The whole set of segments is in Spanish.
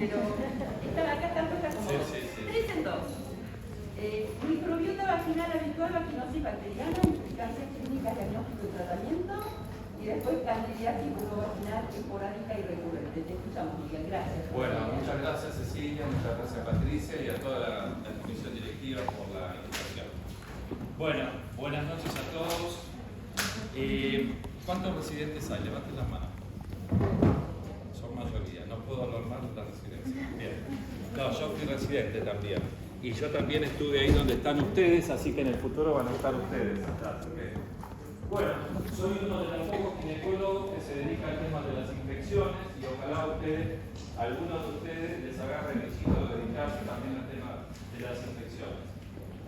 pero acá están puestas como tres en dos. Microbiota vaginal habitual, vaginosis bacteriana, implicancias clínicas, diagnóstico y tratamiento. Y después candidiasis vaginal esporádica y recurrente. Te escuchamos, Miguel. Gracias. Bueno, muchas gracias Cecilia, muchas gracias Patricia y a toda la comisión directiva por la invitación. Bueno, buenas noches a todos. ¿Cuántos residentes hay? Levanten las manos. Son mayoría, no puedo hablar más de la residencia. Bien. No, yo fui residente también. Y yo también estuve ahí donde están ustedes, así que en el futuro van a estar ustedes. Bueno, soy uno de los pocos ginecólogos que se dedica al tema de las infecciones y ojalá algunos de ustedes les agarre el requisito de dedicarse también al tema de las infecciones.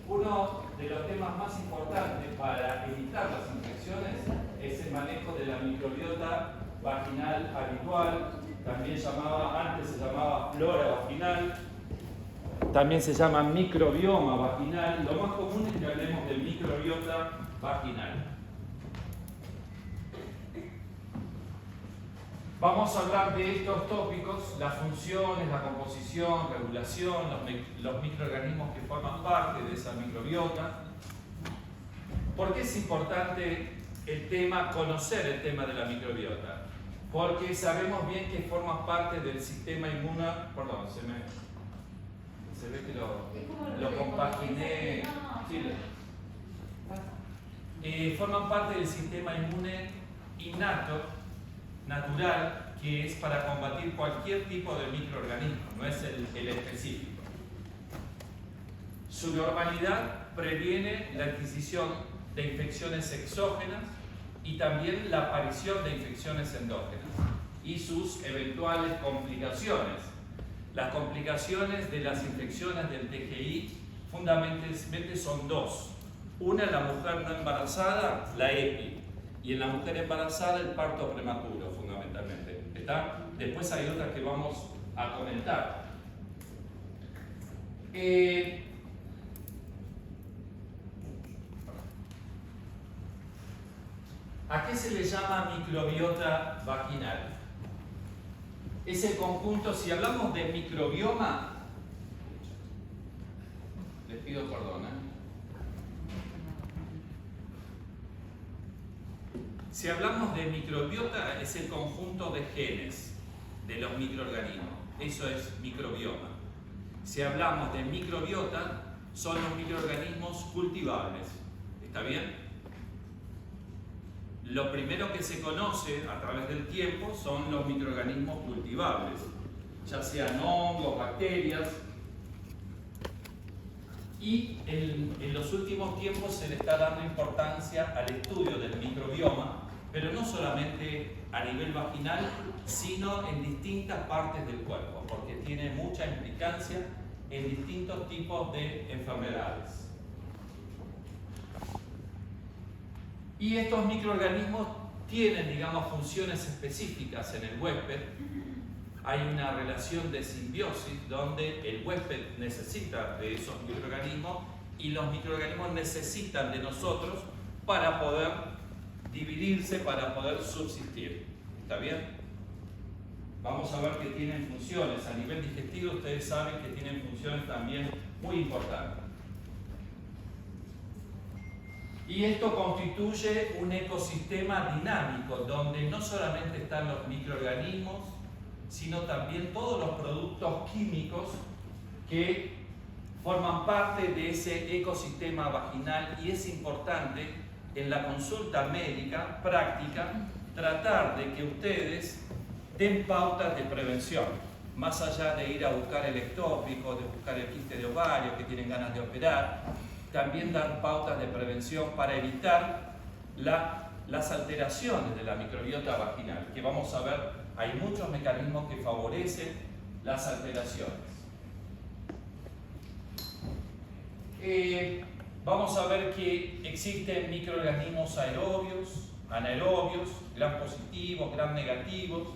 Uno de los temas más importantes para evitar las infecciones es el manejo de la microbiota vaginal habitual, también antes se llamaba flora vaginal, también se llama microbioma vaginal. Lo más común es que hablemos de microbiota vaginal. Vamos a hablar de estos tópicos, las funciones, la composición, regulación, los microorganismos que forman parte de esa microbiota. ¿Por qué es importante conocer el tema de la microbiota? Porque sabemos bien que forma parte del sistema inmune. Perdón, se ve que lo compaginé. Sí, forman parte del sistema inmune innato, natural, que es para combatir cualquier tipo de microorganismo, no es el específico. Su normalidad previene la adquisición de infecciones exógenas y también la aparición de infecciones endógenas y sus eventuales complicaciones. Las complicaciones de las infecciones del TGI fundamentalmente son dos. Una, en la mujer no embarazada, la EPI, y en la mujer embarazada el parto prematuro, fundamentalmente. ¿Está? Después hay otras que vamos a comentar. ¿A qué se le llama microbiota vaginal? Es el conjunto, si hablamos de microbioma, les pido perdón, Si hablamos de microbiota, es el conjunto de genes de los microorganismos. Eso es microbioma. Si hablamos de microbiota, son los microorganismos cultivables. ¿Está bien? Lo primero que se conoce a través del tiempo son los microorganismos cultivables, ya sean hongos, bacterias. Y en los últimos tiempos se le está dando importancia al estudio del microbioma, pero no solamente a nivel vaginal, sino en distintas partes del cuerpo, porque tiene mucha implicancia en distintos tipos de enfermedades. Y estos microorganismos tienen, digamos, funciones específicas en el huésped. Hay una relación de simbiosis donde el huésped necesita de esos microorganismos y los microorganismos necesitan de nosotros para poder dividirse, para poder subsistir. ¿Está bien? Vamos a ver que tienen funciones. A nivel digestivo ustedes saben que tienen funciones también muy importantes. Y esto constituye un ecosistema dinámico donde no solamente están los microorganismos, sino también todos los productos químicos que forman parte de ese ecosistema vaginal, y es importante en la consulta médica práctica tratar de que ustedes den pautas de prevención, más allá de ir a buscar el ectópico, de buscar el quiste de ovario que tienen ganas de operar, también dar pautas de prevención para evitar las alteraciones de la microbiota vaginal, que vamos a ver, hay muchos mecanismos que favorecen las alteraciones. Vamos a ver que existen microorganismos aerobios, anaerobios, gram positivos, gram negativos.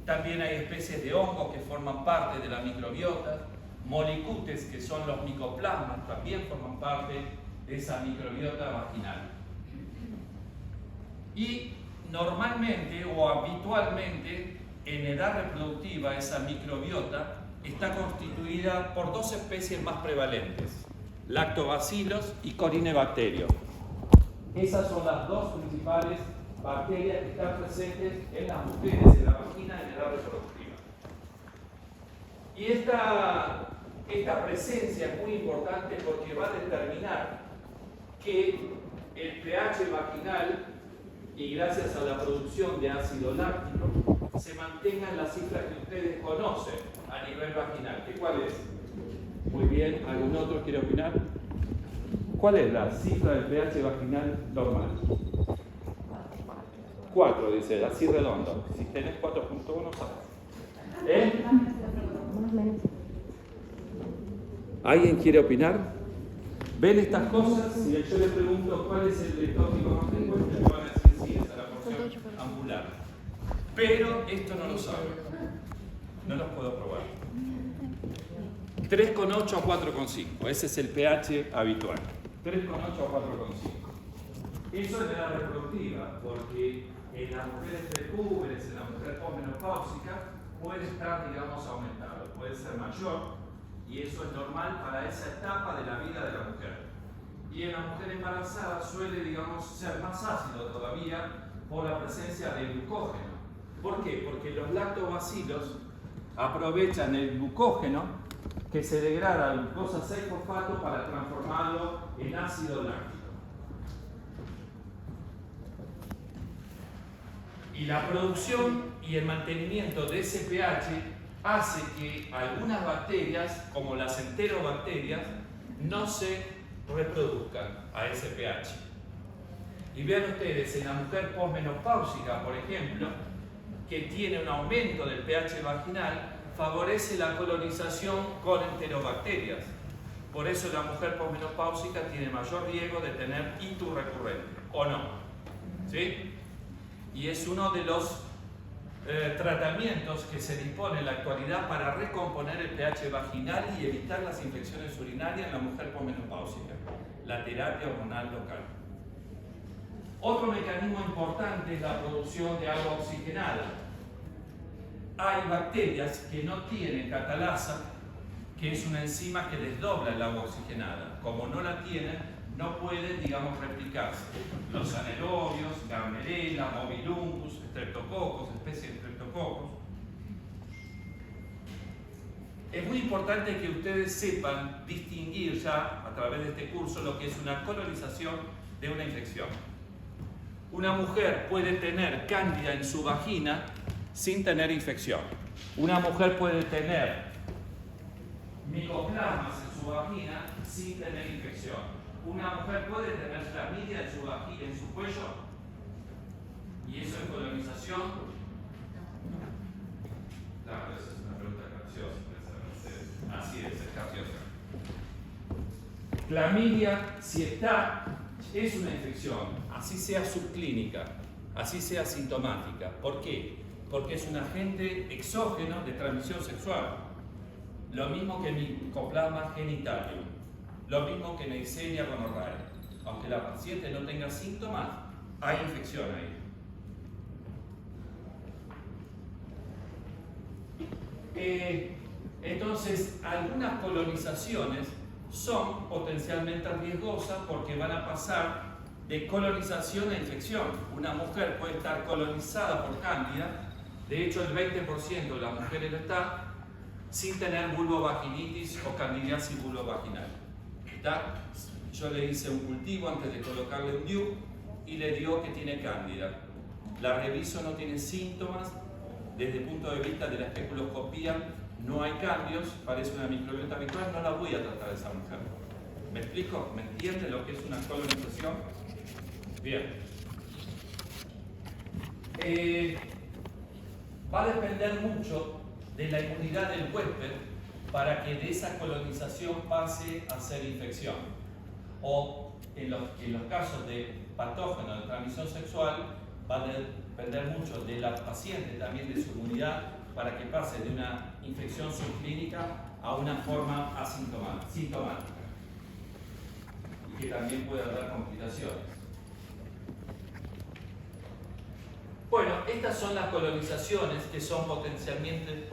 También hay especies de hongos que forman parte de la microbiota. Molicutes, que son los micoplasmas, también forman parte de esa microbiota vaginal. Y normalmente o habitualmente en edad reproductiva, esa microbiota está constituida por dos especies más prevalentes, lactobacillus y corinebacterium. Esas son las dos principales bacterias que están presentes en las mujeres, en la vagina, en edad reproductiva. Y esta presencia es muy importante porque va a determinar que el pH vaginal, y gracias a la producción de ácido láctico, se mantenga en la cifra que ustedes conocen a nivel vaginal. ¿Que cuál es? Muy bien, ¿algún otro quiere opinar? ¿Cuál es la cifra del pH vaginal normal? 4, dice, así redondo. Si tenés 4.1, sabes. ¿Alguien quiere opinar? ¿Ven estas cosas? Si yo le pregunto cuál es el tópico más frecuente, me van a decir sí, esa es la porción angular. Pero esto no lo saben. No los puedo probar. 3,8 a 4,5. Ese es el pH habitual. 3,8 a 4,5. Eso es edad reproductiva, porque en las mujeres precúberes, en la mujer posmenopáusica, puede estar, digamos, aumentado. Puede ser mayor, y eso es normal para esa etapa de la vida de la mujer. Y en la mujer embarazada suele, digamos, ser más ácido todavía por la presencia de glucógeno. ¿Por qué? Porque los lactobacilos aprovechan el glucógeno que se degrada a glucosa 6-fosfato para transformarlo en ácido láctico. Y la producción y el mantenimiento de ese pH hace que algunas bacterias, como las enterobacterias, no se reproduzcan a ese pH. Y vean ustedes, en la mujer posmenopáusica, por ejemplo, que tiene un aumento del pH vaginal, favorece la colonización con enterobacterias. Por eso la mujer posmenopáusica tiene mayor riesgo de tener ictus recurrente, ¿o no? ¿Sí? Y es uno de los tratamientos que se dispone en la actualidad para recomponer el pH vaginal y evitar las infecciones urinarias en la mujer posmenopáusica, la terapia hormonal local. Otro mecanismo importante es la producción de agua oxigenada. Hay bacterias que no tienen catalasa, que es una enzima que desdobla el agua oxigenada. Como no la tienen, no pueden, digamos, replicarse. Los anaerobios, Gardnerella, Mobiluncus, Streptococcus, especies de Streptococcus. Es muy importante que ustedes sepan distinguir ya, a través de este curso, lo que es una colonización de una infección. Una mujer puede tener cándida en su vagina sin tener infección. Una mujer puede tener micoplasmas en su vagina sin tener infección. Una mujer puede tener clamidia en su vagina, en su cuello, y eso es colonización. Claro, esa es una pregunta capciosa, así es capciosa. Clamidia, si está, es una infección, así sea subclínica, así sea sintomática. ¿Por qué? Porque es un agente exógeno de transmisión sexual. Lo mismo que Mycoplasma genitalium, lo mismo que Neisseria gonorrhoeae. Aunque la paciente no tenga síntomas, hay infección ahí. Entonces, algunas colonizaciones son potencialmente riesgosas porque van a pasar de colonización a infección. Una mujer puede estar colonizada por cándida, de hecho el 20% de las mujeres lo está, sin tener vulvovaginitis o candidiasis vulvovaginal. ¿Está? Yo le hice un cultivo antes de colocarle un DIU y le dio que tiene cándida. La reviso, no tiene síntomas, desde el punto de vista de la especuloscopía no hay cambios, parece una microbiota habitual, no la voy a tratar a esa mujer. ¿Me explico? ¿Me entiende lo que es una colonización? Bien. Va a depender mucho de la inmunidad del huésped para que de esa colonización pase a ser infección. O en los casos de patógenos de transmisión sexual, va a depender mucho de la paciente, también de su inmunidad, para que pase de una infección subclínica a una forma sintomática y que también pueda dar complicaciones. Bueno, estas son las colonizaciones que son potencialmente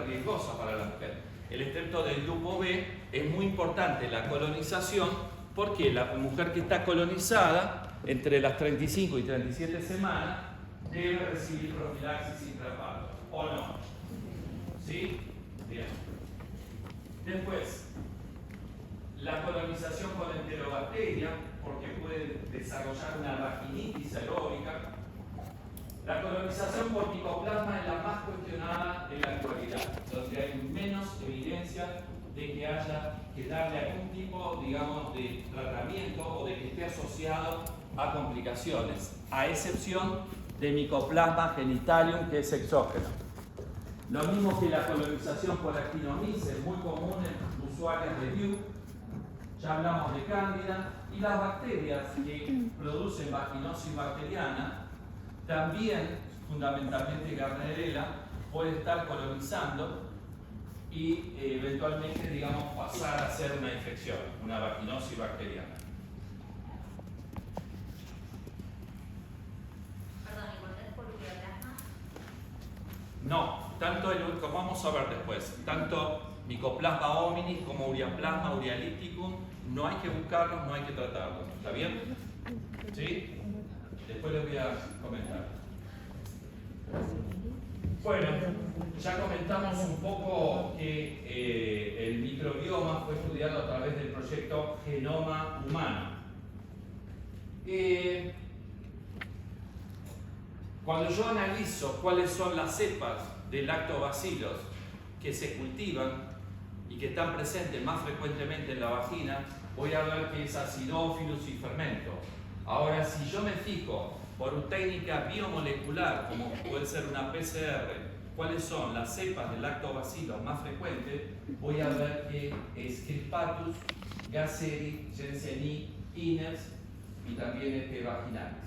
riesgosas para la mujer. El extracto del grupo B es muy importante, la colonización, porque la mujer que está colonizada entre las 35 y 37 semanas debe recibir profilaxis intraparto, ¿o no? ¿Sí? Bien. Después, la colonización con enterobacteria, porque puede desarrollar una vaginitis aeróbica. La colonización por micoplasma es la más cuestionada en la actualidad, donde hay menos evidencia de que haya que darle algún tipo, digamos, de tratamiento o de que esté asociado a complicaciones, a excepción de micoplasma genitalium, que es exógeno. Lo mismo que la colonización por actinomyces, es muy común en usuarios de DIU. Ya hablamos de cándida, y las bacterias que producen vaginosis bacteriana también, fundamentalmente Gardnerella, puede estar colonizando y eventualmente, digamos, pasar a ser una infección, una vaginosis bacteriana. Perdón, ¿y cuando es por ureaplasma? No, tanto como vamos a ver después, tanto Mycoplasma hominis como Ureaplasma urealyticum, no hay que buscarlos, no hay que tratarlos. ¿Está bien? ¿Sí? Después les voy a comentar. Bueno, ya comentamos un poco que el microbioma fue estudiado a través del proyecto Genoma Humano. Cuando yo analizo cuáles son las cepas de lactobacilos que se cultivan y que están presentes más frecuentemente en la vagina, voy a ver que es acidófilos y fermento. Ahora, si yo me fijo por técnica biomolecular, como puede ser una PCR, cuáles son las cepas de lactobacilos más frecuentes, voy a ver que es Crispatus, Gasseri, Jensenii, Iners y también vaginalis.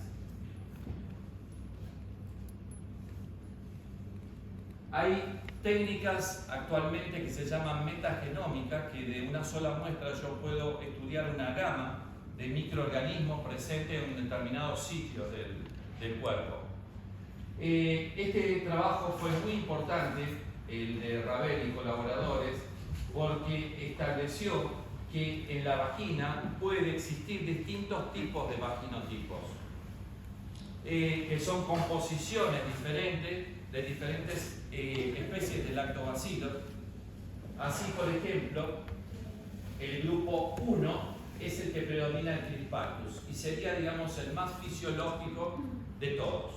Hay técnicas actualmente que se llaman metagenómicas, que de una sola muestra yo puedo estudiar una gama de microorganismos presentes en un determinado sitio del cuerpo. Este trabajo fue muy importante, el de Ravel y colaboradores, porque estableció que en la vagina puede existir distintos tipos de vaginotipos, que son composiciones diferentes de diferentes especies de lactobacilos. Así, por ejemplo, el grupo 1 es el que predomina en Crispatus y sería, digamos, el más fisiológico de todos.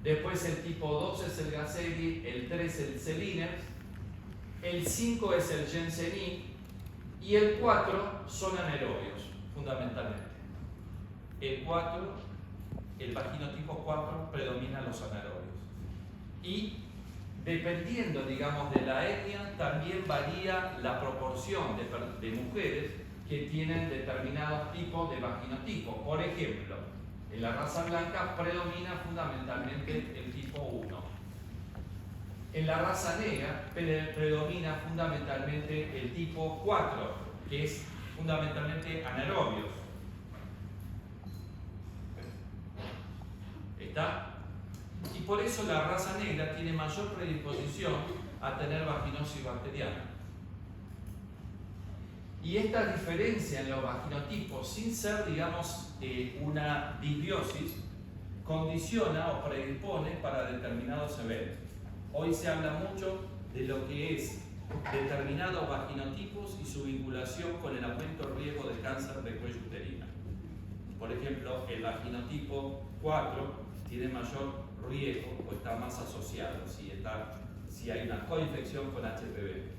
Después el tipo 2 es el Gasseri, el 3 el Seliners, el 5 es el Jensenii y el 4 son anaerobios, fundamentalmente. El vaginotipo 4 predomina los anaerobios. Y dependiendo, digamos, de la etnia, también varía la proporción de mujeres que tienen determinados tipos de vaginotipos. Por ejemplo, en la raza blanca predomina fundamentalmente el tipo 1. En la raza negra predomina fundamentalmente el tipo 4, que es fundamentalmente anaerobios. ¿Está? Y por eso la raza negra tiene mayor predisposición a tener vaginosis bacteriana. Y esta diferencia en los vaginotipos, sin ser, digamos, una disbiosis, condiciona o predispone para determinados eventos. Hoy se habla mucho de lo que es determinados vaginotipos y su vinculación con el aumento del riesgo de cáncer de cuello uterino. Por ejemplo, el vaginotipo 4 tiene mayor riesgo o está más asociado si hay una coinfección con HPV.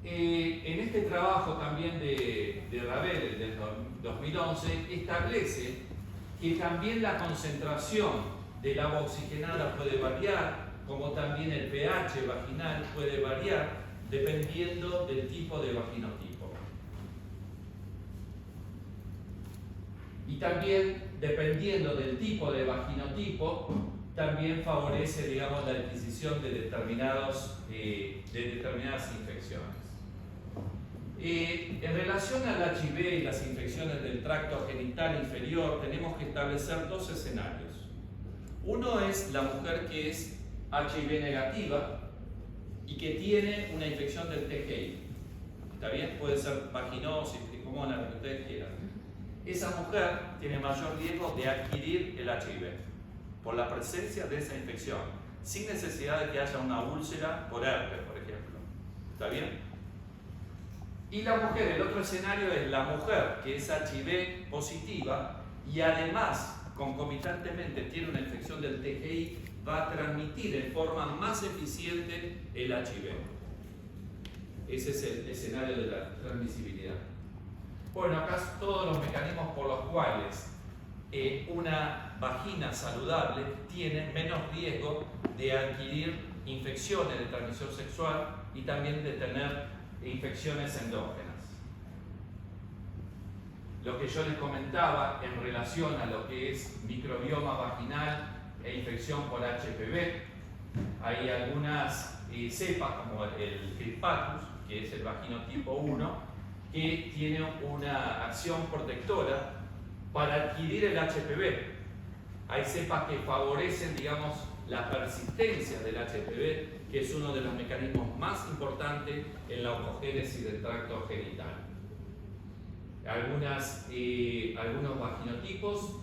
En este trabajo también de Ravel, del 2011, establece que también la concentración del agua oxigenada puede variar, como también el pH vaginal puede variar dependiendo del tipo de vaginotipo. Y también, dependiendo del tipo de vaginotipo, también favorece, digamos, la adquisición de determinadas infecciones. En relación al HIV y las infecciones del tracto genital inferior, tenemos que establecer dos escenarios. Uno es la mujer que es HIV negativa y que tiene una infección del TGI. ¿Está bien? Puede ser vaginosis, tricomona, lo que ustedes quieran. Esa mujer tiene mayor riesgo de adquirir el HIV por la presencia de esa infección, sin necesidad de que haya una úlcera por herpes, por ejemplo. ¿Está bien? Y la mujer, el otro escenario es la mujer que es HIV positiva y además, concomitantemente, tiene una infección del TGI, va a transmitir en forma más eficiente el HIV. Ese es el escenario de la transmisibilidad. Bueno, acá todos los mecanismos por los cuales una vagina saludable tiene menos riesgo de adquirir infecciones de transmisión sexual y también de tener infecciones endógenas. Lo que yo les comentaba en relación a lo que es microbioma vaginal e infección por HPV, hay algunas cepas como el Crispatus, que es el vaginotipo 1, que tiene una acción protectora para adquirir el HPV. Hay cepas que favorecen, digamos, la persistencia del HPV, que es uno de los mecanismos más importantes en la oncogénesis del tracto genital. Algunos vaginotipos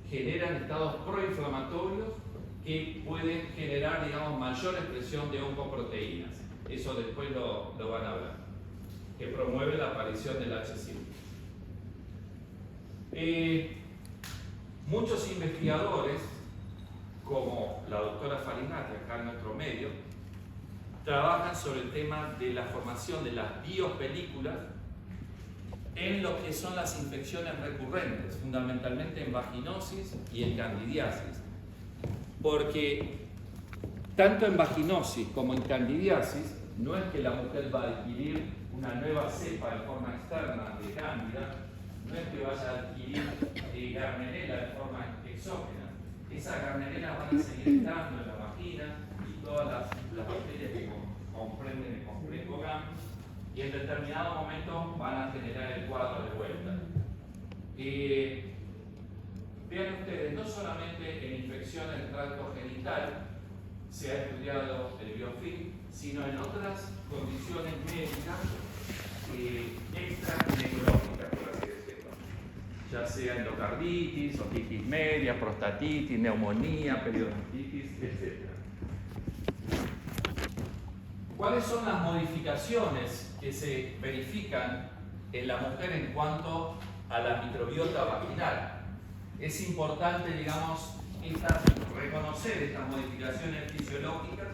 generan estados proinflamatorios que pueden generar, digamos, mayor expresión de oncoproteínas. Eso después lo van a ver, que promueve la aparición del HSIV. Muchos investigadores, como la doctora Farinati acá en nuestro medio, trabajan sobre el tema de la formación de las biopelículas en lo que son las infecciones recurrentes, fundamentalmente en vaginosis y en candidiasis. Porque tanto en vaginosis como en candidiasis, no es que la mujer va a adquirir una nueva cepa en forma externa de cándida, no es que vaya a adquirir Gardnerella de forma exógena. Esas Gardnerellas van a seguir estando en la vagina y todas las bacterias que comprenden el complejo GAM, y en determinado momento van a generar el cuadro de vuelta. Vean ustedes, no solamente en infecciones del tracto genital se ha estudiado el biofilm, sino en otras condiciones médicas extraneurológicas, por así decirlo, ya sea endocarditis, otitis media, prostatitis, neumonía, periodontitis, etc. ¿Cuáles son las modificaciones que se verifican en la mujer en cuanto a la microbiota vaginal? Es importante, digamos, reconocer estas modificaciones fisiológicas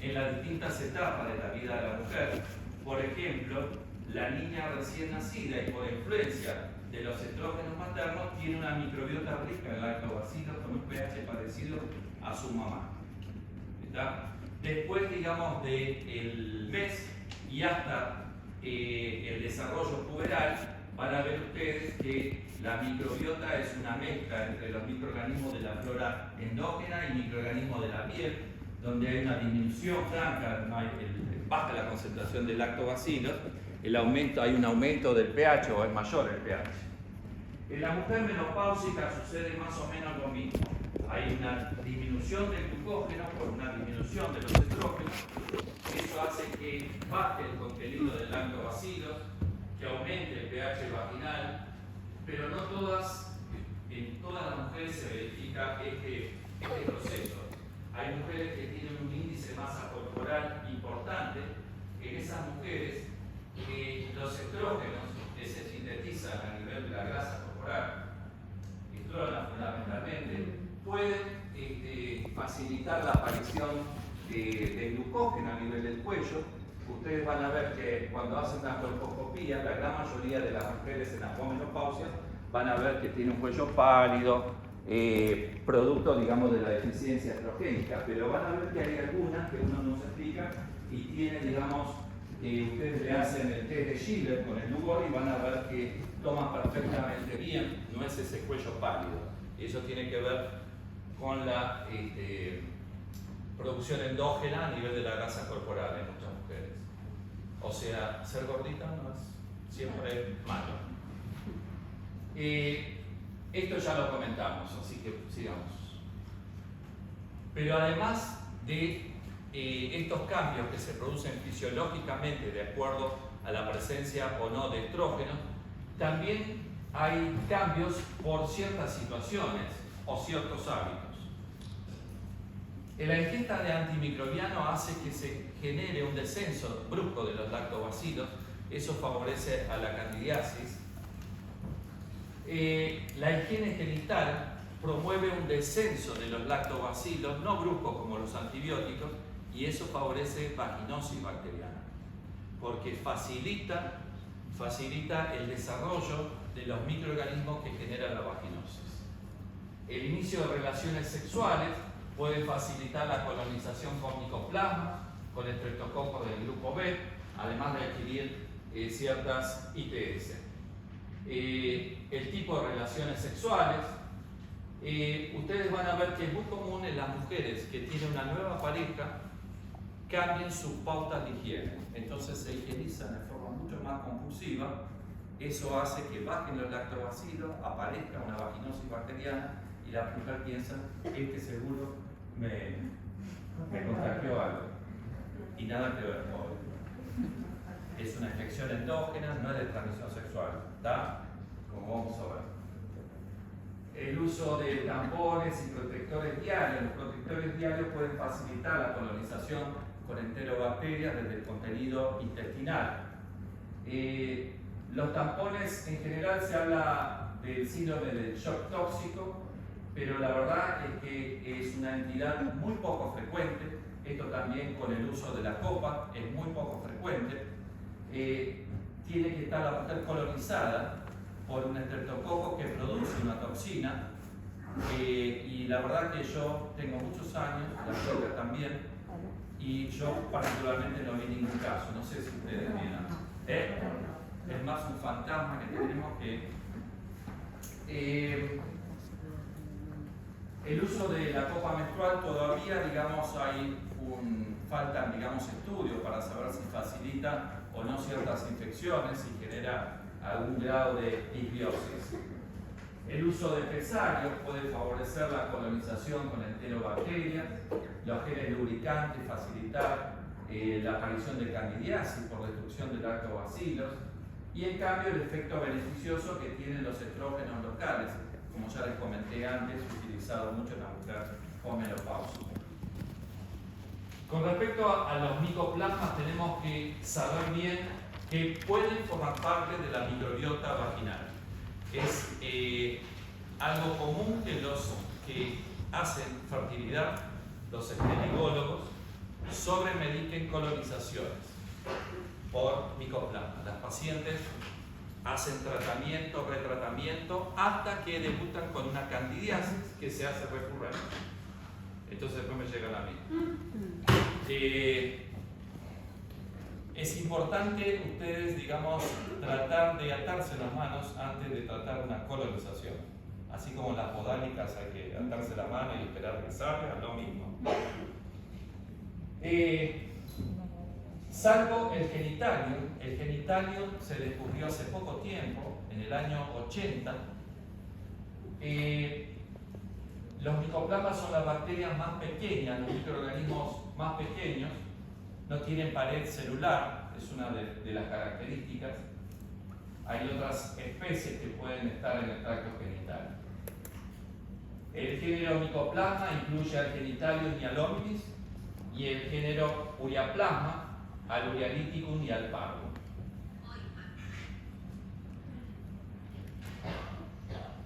en las distintas etapas de la vida de la mujer. Por ejemplo, la niña recién nacida y por influencia de los estrógenos maternos tiene una microbiota rica en lactobacilos con un pH parecido a su mamá. ¿Está? Después, digamos, del mes y hasta el desarrollo puberal, van a ver ustedes que la microbiota es una mezcla entre los microorganismos de la flora endógena y microorganismos de la piel, donde hay una disminución franca, baja la concentración de lactobacilos, hay un aumento del pH o es mayor el pH. En la mujer menopáusica sucede más o menos lo mismo. Hay una disminución del glucógeno por una disminución de los estrógenos. Eso hace que baje el contenido de lactobacilos, que aumente el pH vaginal, pero no en todas las mujeres se verifica este proceso. Hay mujeres que tienen un índice de masa corporal importante. En esas mujeres, los estrógenos que se sintetizan a nivel de la grasa corporal, estrógenos fundamentalmente, pueden facilitar la aparición de glucógeno a nivel del cuello. Ustedes van a ver que cuando hacen una colposcopía, la gran mayoría de las mujeres en la posmenopausia van a ver que tiene un cuello pálido, producto, digamos, de la deficiencia estrogénica, pero van a ver que hay algunas que uno no se explica y tiene, digamos, ustedes le hacen el test de Schiller con el Lugol y van a ver que toma perfectamente bien, no es ese cuello pálido. Eso tiene que ver con la producción endógena a nivel de la grasa corporal en muchas mujeres. O sea, ser gordita no es siempre malo. Esto ya lo comentamos, así que sigamos. Pero además de estos cambios que se producen fisiológicamente de acuerdo a la presencia o no de estrógenos, también hay cambios por ciertas situaciones o ciertos hábitos. La ingesta de antimicrobiano hace que se genere un descenso brusco de los lactobacilos, eso favorece a la candidiasis. La higiene genital promueve un descenso de los lactobacilos, no brusco como los antibióticos, y eso favorece vaginosis bacteriana, porque facilita el desarrollo de los microorganismos que generan la vaginosis. El inicio de relaciones sexuales puede facilitar la colonización con micoplasma, con estreptococos del grupo B, además de adquirir ciertas ITS. El tipo de relaciones sexuales, ustedes van a ver que es muy común en las mujeres que tienen una nueva pareja cambien sus pautas de higiene, entonces se higienizan de forma mucho más compulsiva. Eso hace que bajen los lactobacilos, aparezca una vaginosis bacteriana y la mujer piensa, seguro me contagió algo. Y nada que ver, pobre. Es una infección endógena, no es de transmisión sexual, ¿está? Como vamos a ver. El uso de tampones y protectores diarios. Los protectores diarios pueden facilitar la colonización con enterobacterias desde el contenido intestinal. Los tampones, en general, se habla del síndrome del shock tóxico, pero la verdad es que es una entidad muy poco frecuente. Esto también con el uso de la copa es muy poco frecuente. Tiene que estar la mujer colonizada por un estreptococo que produce una toxina, y la verdad que yo tengo muchos años, la chica también, y yo particularmente no vi ningún caso, no sé si ustedes vieron. Es más un fantasma que tenemos que... el uso de la copa menstrual todavía, digamos, faltan, digamos, estudios para saber si facilita o no ciertas infecciones y genera algún grado de disbiosis. El uso de pesarios puede favorecer la colonización con enterobacterias, los geles lubricantes, facilitar la aparición de candidiasis por destrucción de lactobacilos, y en cambio el efecto beneficioso que tienen los estrógenos locales, como ya les comenté antes, utilizado mucho en la mujer con menopausia. Con respecto a los micoplasmas, tenemos que saber bien que pueden formar parte de la microbiota vaginal. Es algo común que los que hacen fertilidad, los ginecólogos, sobremediquen colonizaciones por micoplasma. Las pacientes hacen tratamiento, retratamiento, hasta que debutan con una candidiasis que se hace recurrente. Entonces después me llegan a mí. Es importante ustedes, digamos, tratar de atarse las manos antes de tratar una colonización. Así como en las podálicas hay que atarse la mano y esperar que salga, lo mismo. Salvo el genitalium se descubrió hace poco tiempo, en el año 80. Los micoplasmas son las bacterias más pequeñas, los microorganismos más pequeños, no tienen pared celular, es una de las características. Hay otras especies que pueden estar en el tracto genital. El género Mycoplasma incluye al Genitalium y al hominis, y el género Ureaplasma al Urealyticum y al Parvum.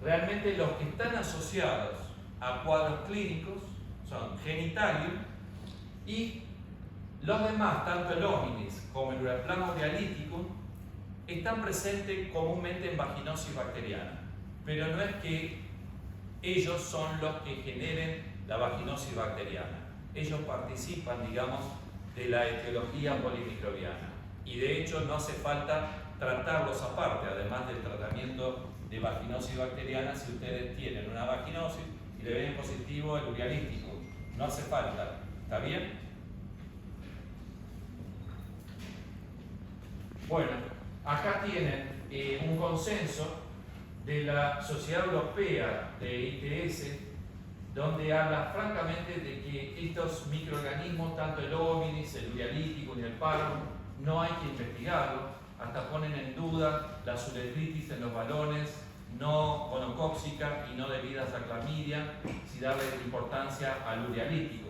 Realmente los que están asociados a cuadros clínicos son Genitalium, y los demás, tanto el hominis como el Ureaplasma Urealyticum, están presentes comúnmente en vaginosis bacteriana, pero no es que ellos son los que generen la vaginosis bacteriana. Ellos participan, digamos, de la etiología polimicrobiana, y de hecho no hace falta tratarlos aparte, además del tratamiento de vaginosis bacteriana. Si ustedes tienen una vaginosis y le ven positivo el Urealyticum, no hace falta, ¿está bien? Bueno, acá tienen un consenso de la Sociedad Europea de ITS, donde habla francamente de que estos microorganismos, tanto el hominis, el urialítico ni el páramo, no hay que investigarlo, hasta ponen en duda la uretritis en los balones no gonocóxica y no debidas a clamidia, si darle importancia al urialítico.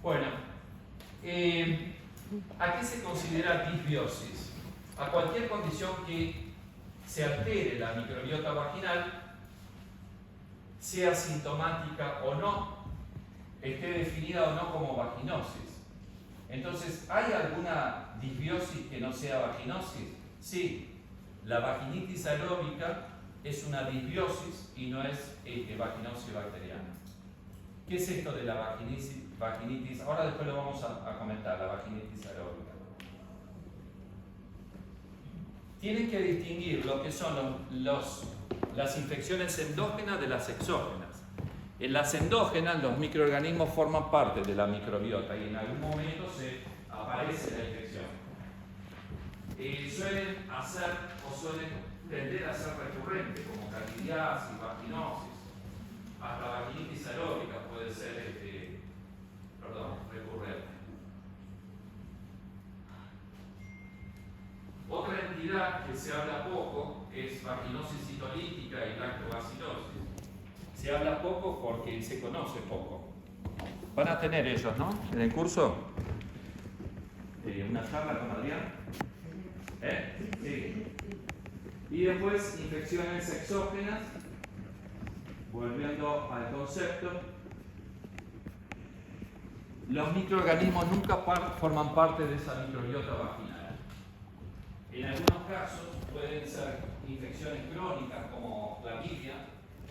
Bueno, ¿a qué se considera disbiosis? A cualquier condición que se altere la microbiota vaginal, sea sintomática o no, esté definida o no como vaginosis. Entonces, ¿hay alguna disbiosis que no sea vaginosis? Sí, la vaginitis aeróbica es una disbiosis y no es vaginosis bacteriana. ¿Qué es esto de la vaginitis? Ahora después lo vamos a comentar, la vaginitis aeróbica. Tienen que distinguir lo que son las infecciones endógenas de las exógenas. En las endógenas, los microorganismos forman parte de la microbiota y en algún momento se aparece la infección. Suelen tender a ser recurrentes, como candidiasis, vaginosis, hasta vaginitis aeróbica puede ser recurrente. Otra entidad que se habla poco es vaginosis citolítica y lactobacillosis. Se habla poco porque se conoce poco. Van a tener ellos, ¿no? En el curso, una charla con Adrián. Sí. Y después infecciones exógenas, volviendo al concepto. Los microorganismos nunca forman parte de esa microbiota vaginal. En algunos casos pueden ser infecciones crónicas como clamidia,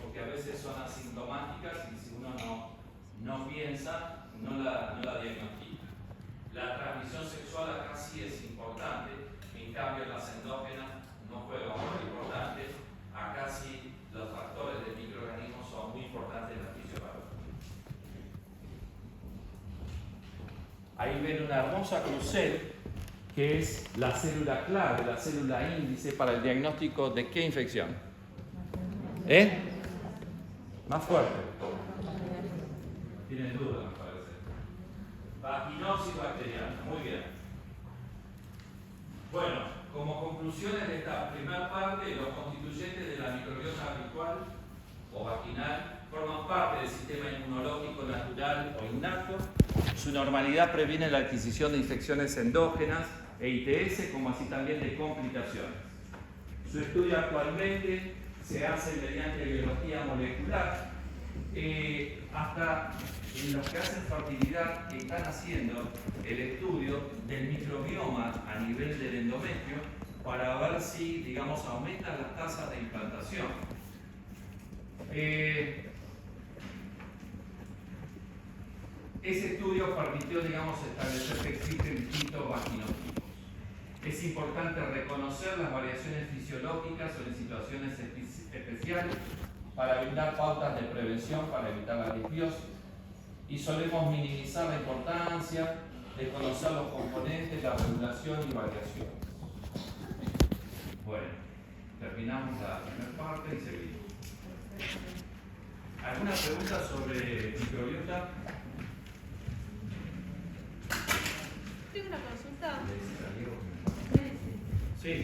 porque a veces son asintomáticas y si uno no piensa, no la diagnostica. La transmisión sexual acá sí es importante, en cambio las endógenas no juegan un rol importante. Acá sí los factores del microorganismo son muy importantes en la fisiopatología. Ahí ven una hermosa crucel que es la célula clave, la célula índice para el diagnóstico de qué infección. Más fuerte. Tienen dudas, me parece. Vaginosis bacteriana, muy bien. Bueno, como conclusiones de esta primera parte, los constituyentes de la microbiota habitual o vaginal forman parte del sistema inmunológico natural o innato. Su normalidad previene la adquisición de infecciones endógenas e ITS, como así también de complicaciones. Su estudio actualmente se hace mediante biología molecular. Hasta en los que hacen fertilidad están haciendo el estudio del microbioma a nivel del endometrio para ver si, digamos, aumentan las tasas de implantación. Ese estudio permitió, digamos, establecer que existen distintos vaginotipos. Es importante reconocer las variaciones fisiológicas o en situaciones especiales para brindar pautas de prevención para evitar la disbiosis. Y solemos minimizar la importancia de conocer los componentes, la regulación y variaciones. Bueno, terminamos la primera parte y seguimos. ¿Alguna pregunta sobre microbiota? Tengo una consulta. Sí.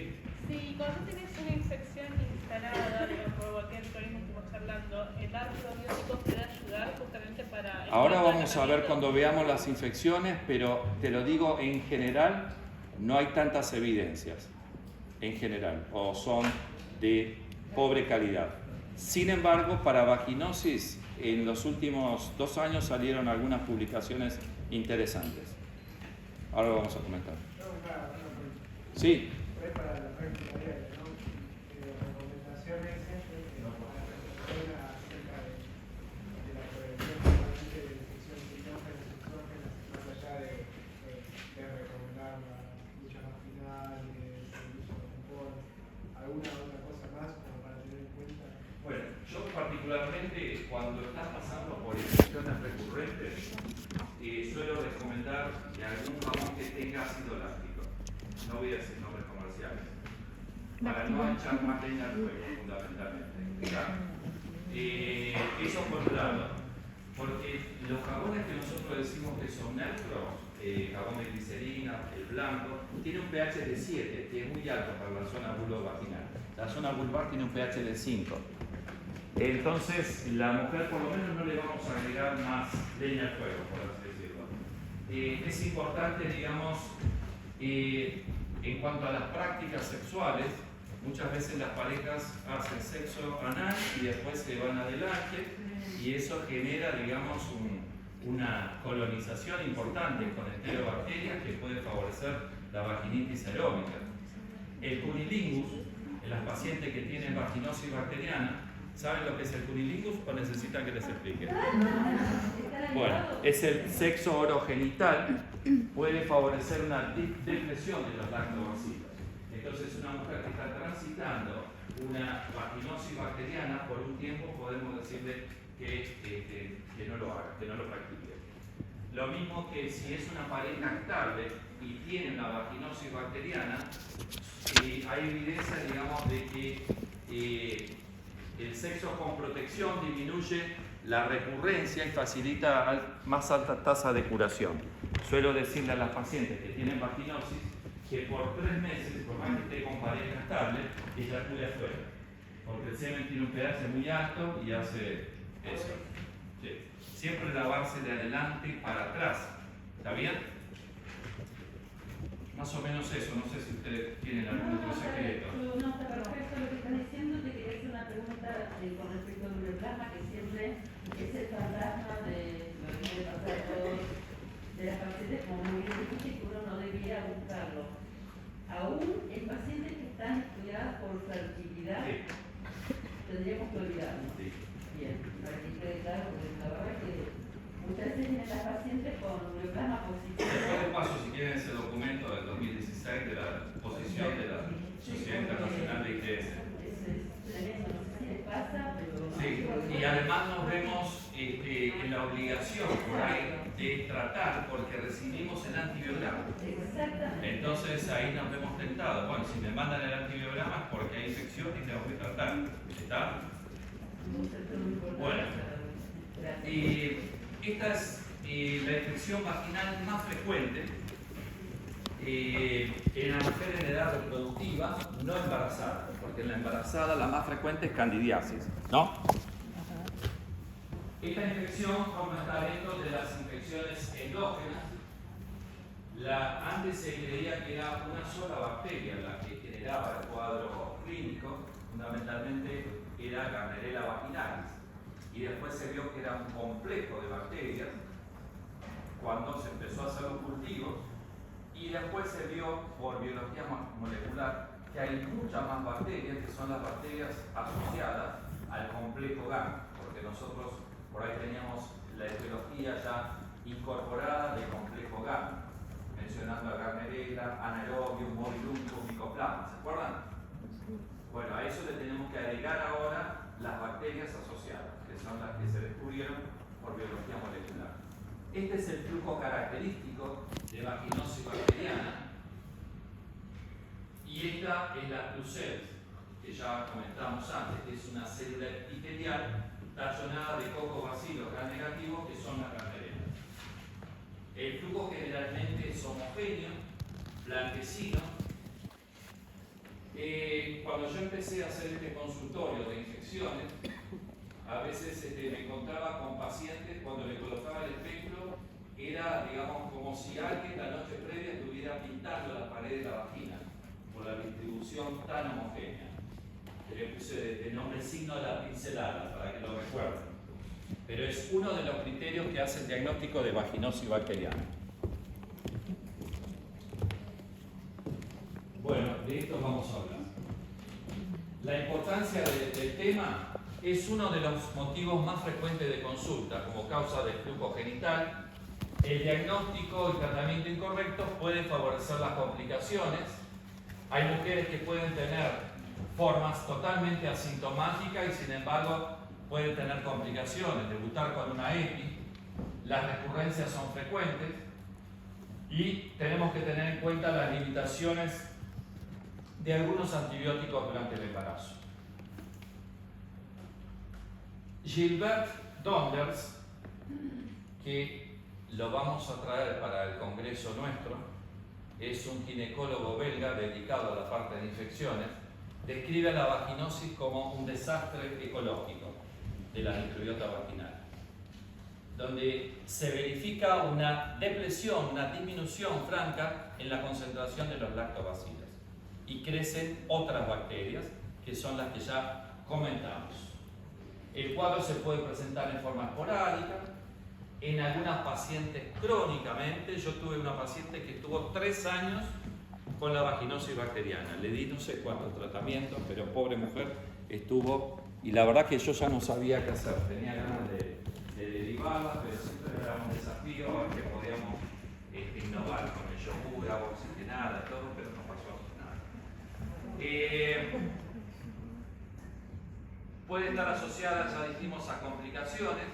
Si cuando tenés una infección instalada, por cualquier organismo que estamos hablando, ¿el ácido biótico puede ayudar justamente para... Ahora vamos a ver cuando veamos las infecciones, pero te lo digo en general, no hay tantas evidencias, en general, o son de pobre calidad. Sin embargo, para vaginosis, en los últimos 2 años salieron algunas publicaciones interesantes. Ahora lo vamos a comentar. Sí. Para la práctica diaria, ¿no? Recomendaciones acerca de la prevención de infecciones endógenas, exógenas, más allá de recomendar la ducha vaginal, el uso de tampón, alguna otra cosa más como para tener en cuenta. Bueno, yo particularmente cuando estás pasando por infecciones recurrentes, suelo recomendar algún jabón que tenga ácido láctico. No voy a decir nombres comerciales. Para no echar más leña al fuego, fundamentalmente. ¿Ya? Eso por un lado. Porque los jabones que nosotros decimos que son neutros, jabón de glicerina, el blanco, tiene un pH de 7, que es muy alto para la zona vulvovaginal. La zona vulvar tiene un pH de 5. Entonces, la mujer por lo menos no le vamos a agregar más leña al fuego, por así decirlo. Es importante, digamos, en cuanto a las prácticas sexuales, muchas veces las parejas hacen sexo anal y después se van adelante y eso genera, digamos, una colonización importante con enterobacterias que puede favorecer la vaginitis aeróbica. El cunilingus, en las pacientes que tienen vaginosis bacteriana, ¿saben lo que es el cunilingus o necesitan que les explique? Bueno, es el sexo orogenital, puede favorecer una depresión de los lactobacilos. Entonces, una mujer que está transitando una vaginosis bacteriana, por un tiempo podemos decirle que no lo haga, que no lo practique. Lo mismo que si es una pareja estable y tiene una vaginosis bacteriana, hay evidencia, digamos, de que el sexo con protección disminuye la recurrencia y facilita más alta tasa de curación. Suelo decirle a las pacientes que tienen vaginosis que por 3 meses, por más que esté con pareja estable, ella cure afuera. Porque el semen tiene un pH muy alto y hace eso. Sí. Siempre lavarse de adelante para atrás. ¿Está bien? Más o menos eso. No sé si ustedes tienen algún otro secreto. No, está perfecto lo que están diciendo. Te quería hacer una pregunta con respecto al ureoplazma, que siempre es el fantasma de lo que puede pasar a todos de las pacientes, como muy bien dijiste, que uno no debería buscarlo. Aún en pacientes que están estudiadas por fertilidad, sí, tendríamos que olvidarnos. Sí. Bien, para que quede claro, porque la verdad es que muchas veces tienen las pacientes con ureoplazma positivo. Después les paso, si quieren, ese documento del 2016 de la posición de la Sociedad Internacional de IGS. Eso es tremendo, no sé si les pasa, pero... Sí, y además nos vemos en la obligación por ahí de tratar porque recibimos el antibiograma. Exactamente. Entonces ahí nos vemos tentados. Bueno, si me mandan el antibiograma es porque hay infección y tengo que tratar. ¿Está? Bueno, y esta es la infección vaginal más frecuente en la mujer en edad reproductiva no embarazada, porque en la embarazada la más frecuente es candidiasis, ¿no? Esta infección forma está dentro de las infecciones endógenas. Antes se creía que era una sola bacteria la que generaba el cuadro clínico, fundamentalmente era Gardnerella vaginalis, y después se vio que era un complejo de bacterias cuando se empezó a hacer los cultivos, y después se vio por biología molecular que hay muchas más bacterias que son las bacterias asociadas al complejo GAN, porque nosotros por ahí teníamos la etiología ya incorporada del complejo GAN, mencionando a Gardnerella, Anaerobium, Moribundus, Mycoplasma, ¿se acuerdan? Bueno, a eso le tenemos que agregar ahora las bacterias asociadas, que son las que se descubrieron por biología molecular. Este es el flujo característico de vaginosis bacteriana y esta es la Klusev, que ya comentamos antes, que es una célula epitelial tachonada de cocobacilos gram negativos que son las Gardnerellas. El flujo generalmente es homogéneo, blanquecino. Cuando yo empecé a hacer este consultorio de infecciones, a veces me encontraba con pacientes cuando le colocaba el espectro, era, digamos, como si alguien la noche previa estuviera pintando la pared de la vagina, por la distribución tan homogénea. Le puse de nombre signo de la pincelada, para que lo recuerden. Pero es uno de los criterios que hace el diagnóstico de vaginosis bacteriana. Bueno, de esto vamos a hablar. La importancia del tema es uno de los motivos más frecuentes de consulta como causa del flujo genital. El diagnóstico y tratamiento incorrectos puede favorecer las complicaciones. Hay mujeres que pueden tener formas totalmente asintomáticas y sin embargo pueden tener complicaciones, debutar con una EPI las recurrencias son frecuentes y tenemos que tener en cuenta las limitaciones de algunos antibióticos durante el embarazo. Gilbert Donders, que lo vamos a traer para el congreso nuestro, es un ginecólogo belga dedicado a la parte de infecciones, describe la vaginosis como un desastre ecológico de la microbiota vaginal, donde se verifica una depresión, una disminución franca en la concentración de los lactobacilos y crecen otras bacterias que son las que ya comentamos. El cuadro se puede presentar en forma esporádica, en algunas pacientes crónicamente. Yo tuve una paciente que estuvo 3 años con la vaginosis bacteriana. Le di no sé cuántos tratamientos, pero pobre mujer estuvo, y la verdad que yo ya no sabía qué hacer. Tenía ganas de derivarla, pero siempre era un desafío a ver que podíamos innovar con el yogur, agua oxigenada, todo, pero no pasó nada. Puede estar asociada, ya dijimos, a complicaciones,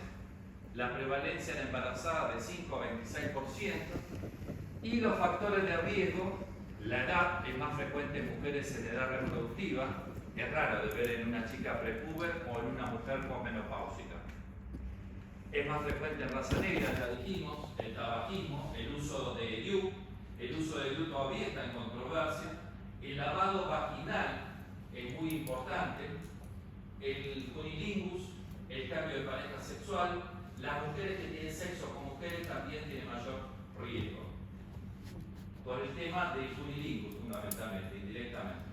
la prevalencia en embarazada de 5 a 26%, y los factores de riesgo. La edad es más frecuente en mujeres en edad reproductiva, es raro de ver en una chica prepuber o en una mujer posmenopáusica. Es más frecuente en raza negra, ya dijimos, el tabaquismo, el uso de DIU, el uso de DIU todavía está en controversia, el lavado vaginal es muy importante, el cunilingus, el cambio de pareja sexual. Las mujeres que tienen sexo con mujeres también tienen mayor riesgo por el tema del cunilingus, fundamentalmente, indirectamente.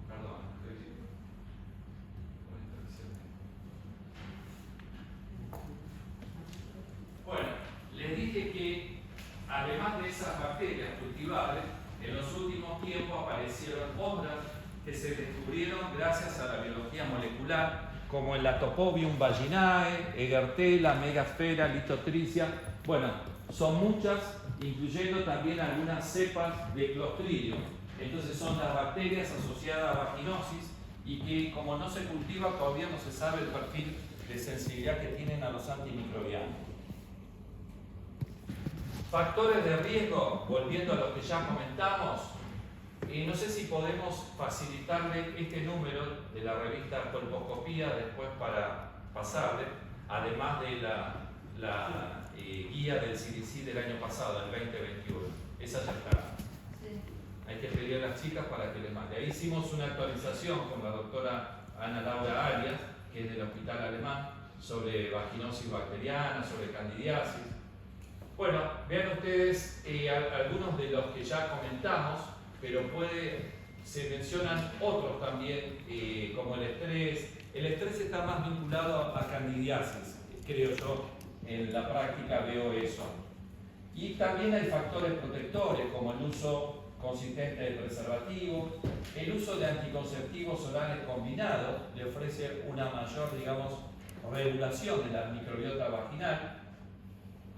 Perdón, bueno, les dije que además de esas bacterias cultivables, en los últimos tiempos aparecieron otras que se descubrieron gracias a la biología molecular, como el Latopobium vaginae, Egertella, Megasphaera, Lithotricia. Bueno, son muchas, incluyendo también algunas cepas de Clostridium. Entonces son las bacterias asociadas a vaginosis y que, como no se cultiva, todavía no se sabe el perfil de sensibilidad que tienen a los antimicrobianos. Factores de riesgo, volviendo a lo que ya comentamos, no sé si podemos facilitarle este número de la revista Colposcopía después para pasarle, además de la guía del CDC del año pasado, el 2021. Esa ya está. Sí. Hay que pedir a las chicas para que les mande. Ahí hicimos una actualización con la doctora Ana Laura Arias, que es del Hospital Alemán, sobre vaginosis bacteriana, sobre candidiasis. Bueno, vean ustedes algunos de los que ya comentamos, pero se mencionan otros también, como el estrés. El estrés está más vinculado a candidiasis, creo yo, en la práctica veo eso. Y también hay factores protectores, como el uso consistente de preservativos, el uso de anticonceptivos orales combinados, le ofrece una mayor, digamos, regulación de la microbiota vaginal,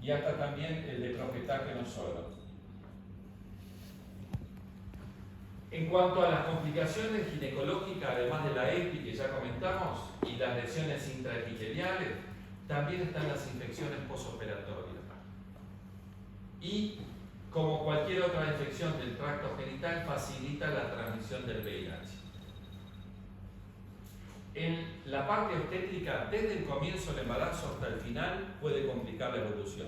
y hasta también el de profetágeno solo. En cuanto a las complicaciones ginecológicas, además de la EPI que ya comentamos y las lesiones intraepiteliales, también están las infecciones posoperatorias. Y como cualquier otra infección del tracto genital, facilita la transmisión del VIH. En la parte obstétrica, desde el comienzo del embarazo hasta el final, puede complicar la evolución.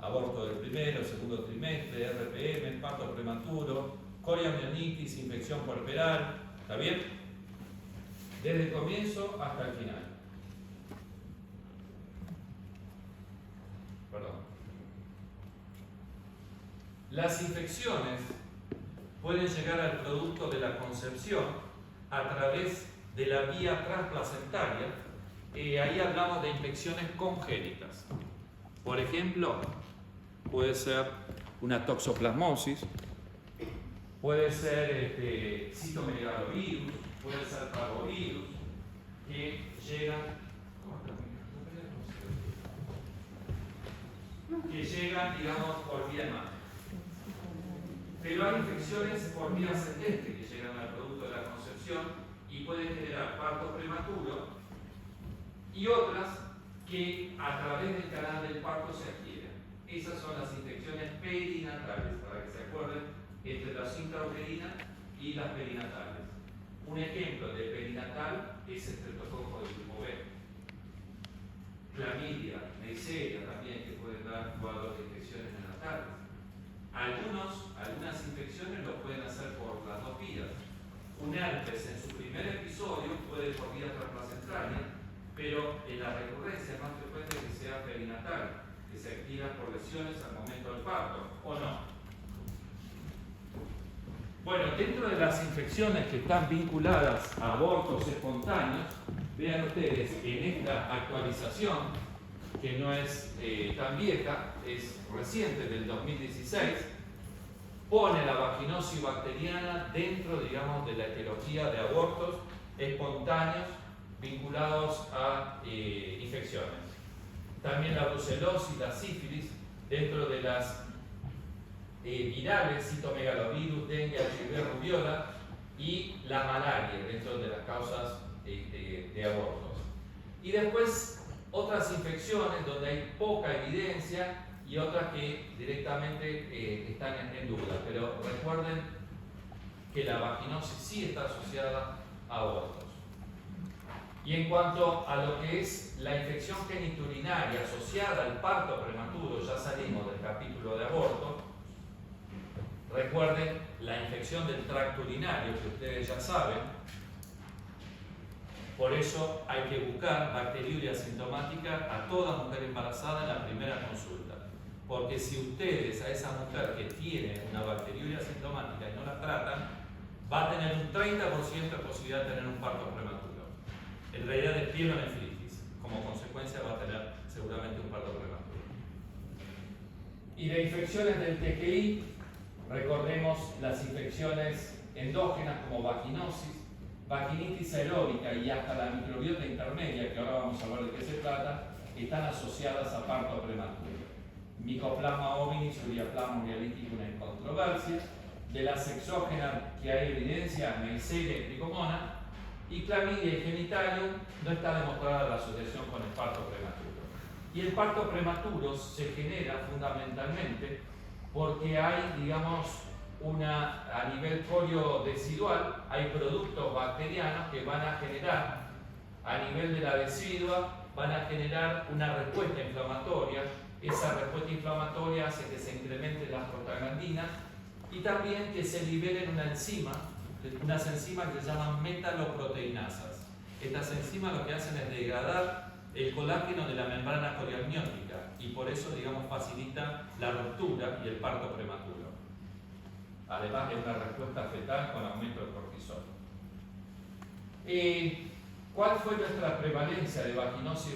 Aborto del primero, segundo trimestre, RPM, parto prematuro, coriomionitis, infección puerperal, ¿está bien? Desde el comienzo hasta el final. Perdón. Las infecciones pueden llegar al producto de la concepción a través de la vía transplacentaria. Ahí hablamos de infecciones congénitas. Por ejemplo, puede ser una toxoplasmosis, puede ser citomegalovirus, puede ser parvovirus, que llegan, digamos, por vía hemática. Pero hay infecciones por vía ascendente que llegan al producto de la concepción y puede generar parto prematuro, y otras que a través del canal del parto se adquieren. Esas son las infecciones perinatales, para que se acuerden, entre la cinta uterina y las perinatales. Un ejemplo de perinatal es el estreptococo del grupo B. Clamidia, Neisseria también, que pueden dar cuadros de infecciones nenatales. Algunas infecciones lo pueden hacer por las dos vías. Un herpes en su primer episodio puede por vía transplacentaria, pero en la recurrencia es más frecuente que sea perinatal, que se activa por lesiones al momento del parto, ¿o no? Bueno, dentro de las infecciones que están vinculadas a abortos espontáneos, vean ustedes, en esta actualización, que no es tan vieja, es reciente, del 2016, pone la vaginosis bacteriana dentro, digamos, de la etiología de abortos espontáneos vinculados a infecciones. También la brucelosis, la sífilis, dentro de las virales, citomegalovirus, dengue, HIV, rubiola, y la malaria dentro de las causas de abortos. Y después otras infecciones donde hay poca evidencia y otras que directamente están en duda. Pero recuerden que la vaginosis sí está asociada a abortos. Y en cuanto a lo que es la infección genitourinaria asociada al parto prematuro, ya salimos del capítulo de aborto. Recuerden la infección del tracto urinario, que ustedes ya saben. Por eso hay que buscar bacteriuria asintomática a toda mujer embarazada en la primera consulta. Porque si ustedes a esa mujer que tiene una bacteriuria asintomática y no la tratan, va a tener un 30% de posibilidad de tener un parto prematuro. En realidad es pielonefritis. Como consecuencia va a tener seguramente un parto prematuro. Y de infecciones del TGI, recordemos las infecciones endógenas como vaginosis, vaginitis aeróbica y hasta la microbiota intermedia, que ahora vamos a ver de qué se trata, están asociadas a parto prematuro. Mycoplasma hominis, Ureaplasma urealítico, una controversia. De las exógenas que hay evidencia, Neisseria y Trichomona, y clamidia y genitalium, no está demostrada la asociación con el parto prematuro. Y el parto prematuro se genera fundamentalmente porque hay, digamos, a nivel corio-decidual, hay productos bacterianos que van a generar, a nivel de la decidua, van a generar una respuesta inflamatoria. Esa respuesta inflamatoria hace que se incrementen las prostaglandinas y también que se liberen unas enzimas que se llaman metaloproteinasas. Estas enzimas lo que hacen es degradar el colágeno de la membrana coriamniótica y por eso, digamos, facilita la ruptura y el parto prematuro. Además de una respuesta fetal con aumento del cortisol. ¿Cuál fue nuestra prevalencia de vaginosis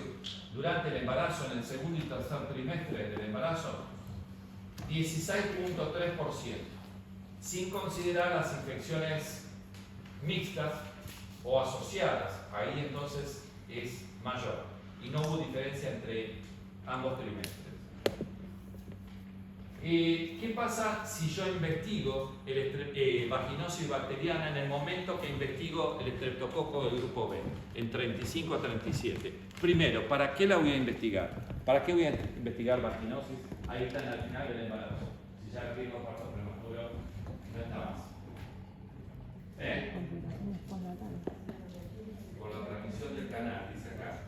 durante el embarazo en el segundo y tercer trimestre del embarazo? 16.3%, sin considerar las infecciones mixtas o asociadas. Ahí entonces es mayor y no hubo diferencia entre ambos trimestres. ¿Qué pasa si yo investigo vaginosis bacteriana en el momento que investigo el estreptococo del grupo B, en 35 a 37? Primero, ¿para qué la voy a investigar? ¿Para qué voy a investigar vaginosis? Ahí está en el final del embarazo. Si ya el riesgo de parto prematuro no está más. Por la transmisión del canal, dice acá.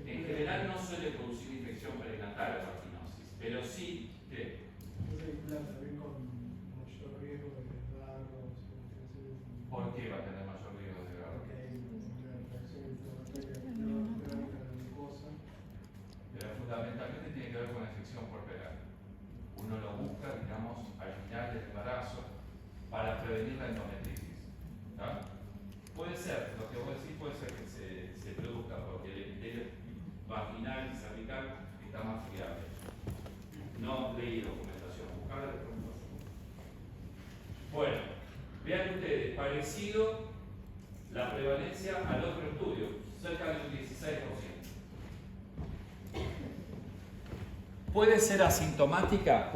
En general no suele producir infección perinatal la vaginosis, pero sí que también con mayor riesgo de dardos. ¿Por qué va a tener mayor riesgo de dardos? Porque hay una reacción inflamatoria crónica de la glucosa. Pero fundamentalmente tiene que ver con la infección corporal. Uno lo busca, digamos, al final del embarazo para prevenir la endometritis. ¿Tá? Puede ser, lo que vos decís puede ser que se produzca porque el epitelio vaginal y cervical está más friable. No leí documentación, buscar la documentación. Bueno, vean ustedes, parecido la prevalencia al otro estudio, cerca de un 16%. Puede ser asintomática,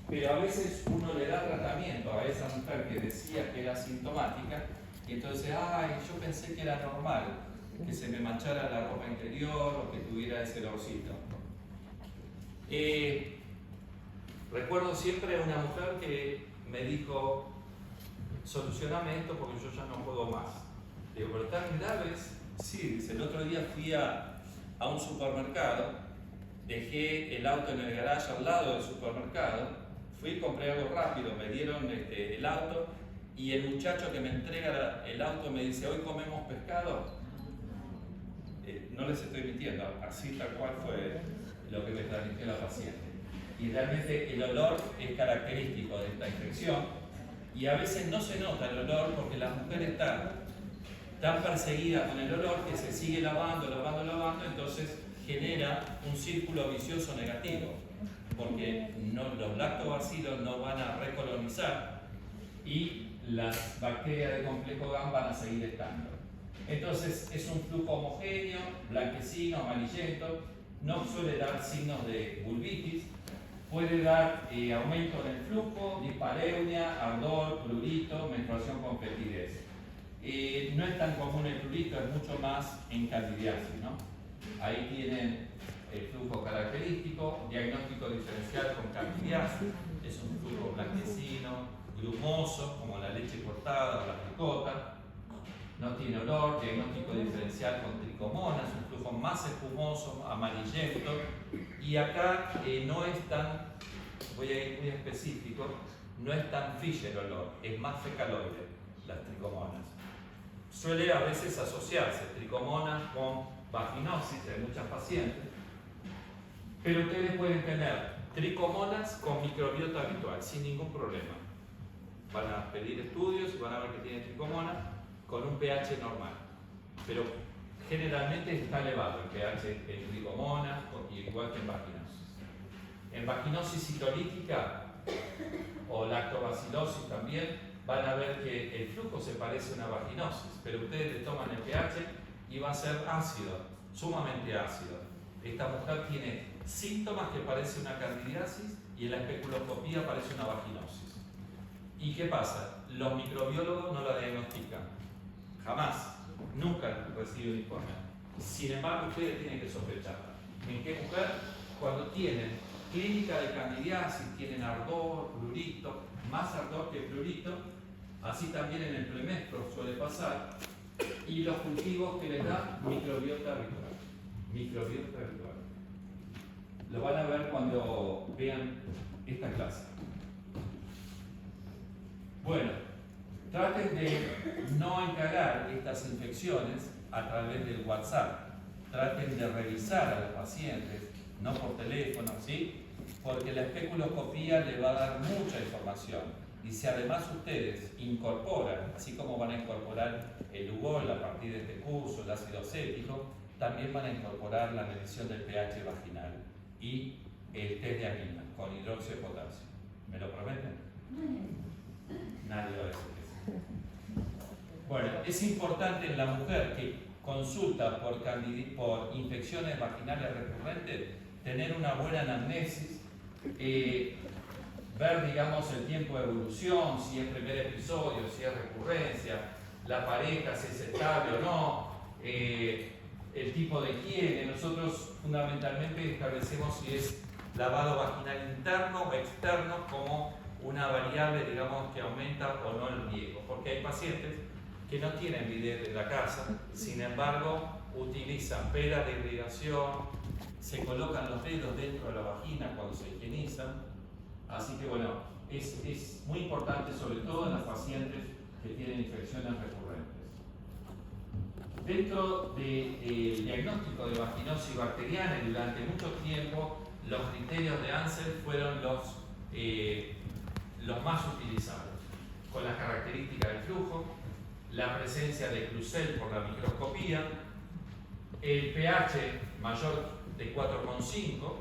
pero a veces uno le da tratamiento a esa mujer que decía que era asintomática Y entonces, ay, yo pensé que era normal que se me manchara la ropa interior o que tuviera ese olorcito. Recuerdo siempre a una mujer que me dijo, solucioname esto porque yo ya no puedo más. Digo, ¿pero tan graves? Sí, dice, el otro día fui a un supermercado, dejé el auto en el garaje al lado del supermercado, fui y compré algo rápido, me dieron el auto y el muchacho que me entrega el auto me dice, ¿hoy comemos pescado? No les estoy mintiendo, así tal cual fue lo que me transmitió la paciente. Y realmente el olor es característico de esta infección y a veces no se nota el olor porque las mujeres están tan perseguidas con el olor que se sigue lavando, entonces genera un círculo vicioso negativo porque los lactobacilos no van a recolonizar y las bacterias de complejo GAM van a seguir estando. Entonces es un flujo homogéneo, blanquecino, amarillento, no suele dar signos de vulvitis, puede dar aumento en el flujo, dispareunia, ardor, prurito, menstruación con fetidez. No es tan común el prurito, es mucho más en candidiasis, ¿no? Ahí tienen el flujo característico, diagnóstico diferencial con candidiasis, es un flujo blanquecino, grumoso, como la leche cortada o la ricota. No tiene olor, diagnóstico diferencial con tricomonas, un flujo más espumoso, amarillento. Y acá no es tan, voy a ir muy específico, no es tan Fischer el olor, es más fecaloide las tricomonas. Suele a veces asociarse tricomonas con vaginosis en muchas pacientes, pero ustedes pueden tener tricomonas con microbiota habitual, sin ningún problema. Van a pedir estudios y van a ver que tienen tricomonas con un pH normal, pero generalmente está elevado el pH en tricomonas, igual que en vaginosis. En vaginosis citolítica o lactobacilosis también van a ver que el flujo se parece a una vaginosis, pero ustedes le toman el pH y va a ser ácido, sumamente ácido. Esta mujer tiene síntomas que parece una candidiasis y en la especuloscopía parece una vaginosis. ¿Y qué pasa? Los microbiólogos no la diagnostican. Jamás, nunca recibe un informe. Sin embargo, ustedes tienen que sospechar. ¿En qué mujer? Cuando tienen clínica de candidiasis, tienen ardor, prurito, más ardor que prurito, así también en el premestro suele pasar, y los cultivos que les da microbiota habitual. Microbiota habitual. Lo van a ver cuando vean esta clase. Bueno, traten de no encarar estas infecciones a través del WhatsApp. Traten de revisar a los pacientes, no por teléfono, ¿sí? Porque la especuloscopía le va a dar mucha información. Y si además ustedes incorporan, así como van a incorporar el UGOL a partir de este curso, el ácido acético, también van a incorporar la medición del pH vaginal y el test de amina con hidróxido de potasio. ¿Me lo prometen? Nadie va a decir eso. Bueno, es importante en la mujer que consulta por infecciones vaginales recurrentes tener una buena anamnesis, ver, digamos, el tiempo de evolución, si es primer episodio, si es recurrencia, la pareja, si es estable o no, el tipo de higiene. Nosotros fundamentalmente establecemos si es lavado vaginal interno o externo como una variable, digamos, que aumenta o no el riesgo, porque hay pacientes que no tienen bidet en la casa, sin embargo utilizan peras de irrigación, se colocan los dedos dentro de la vagina cuando se higienizan, así que bueno, es muy importante sobre todo en las pacientes que tienen infecciones recurrentes. Dentro del diagnóstico de vaginosis bacteriana durante mucho tiempo los criterios de Ansel fueron los más utilizados, con las características del flujo, la presencia de Clusel por la microscopía, el pH mayor de 4,5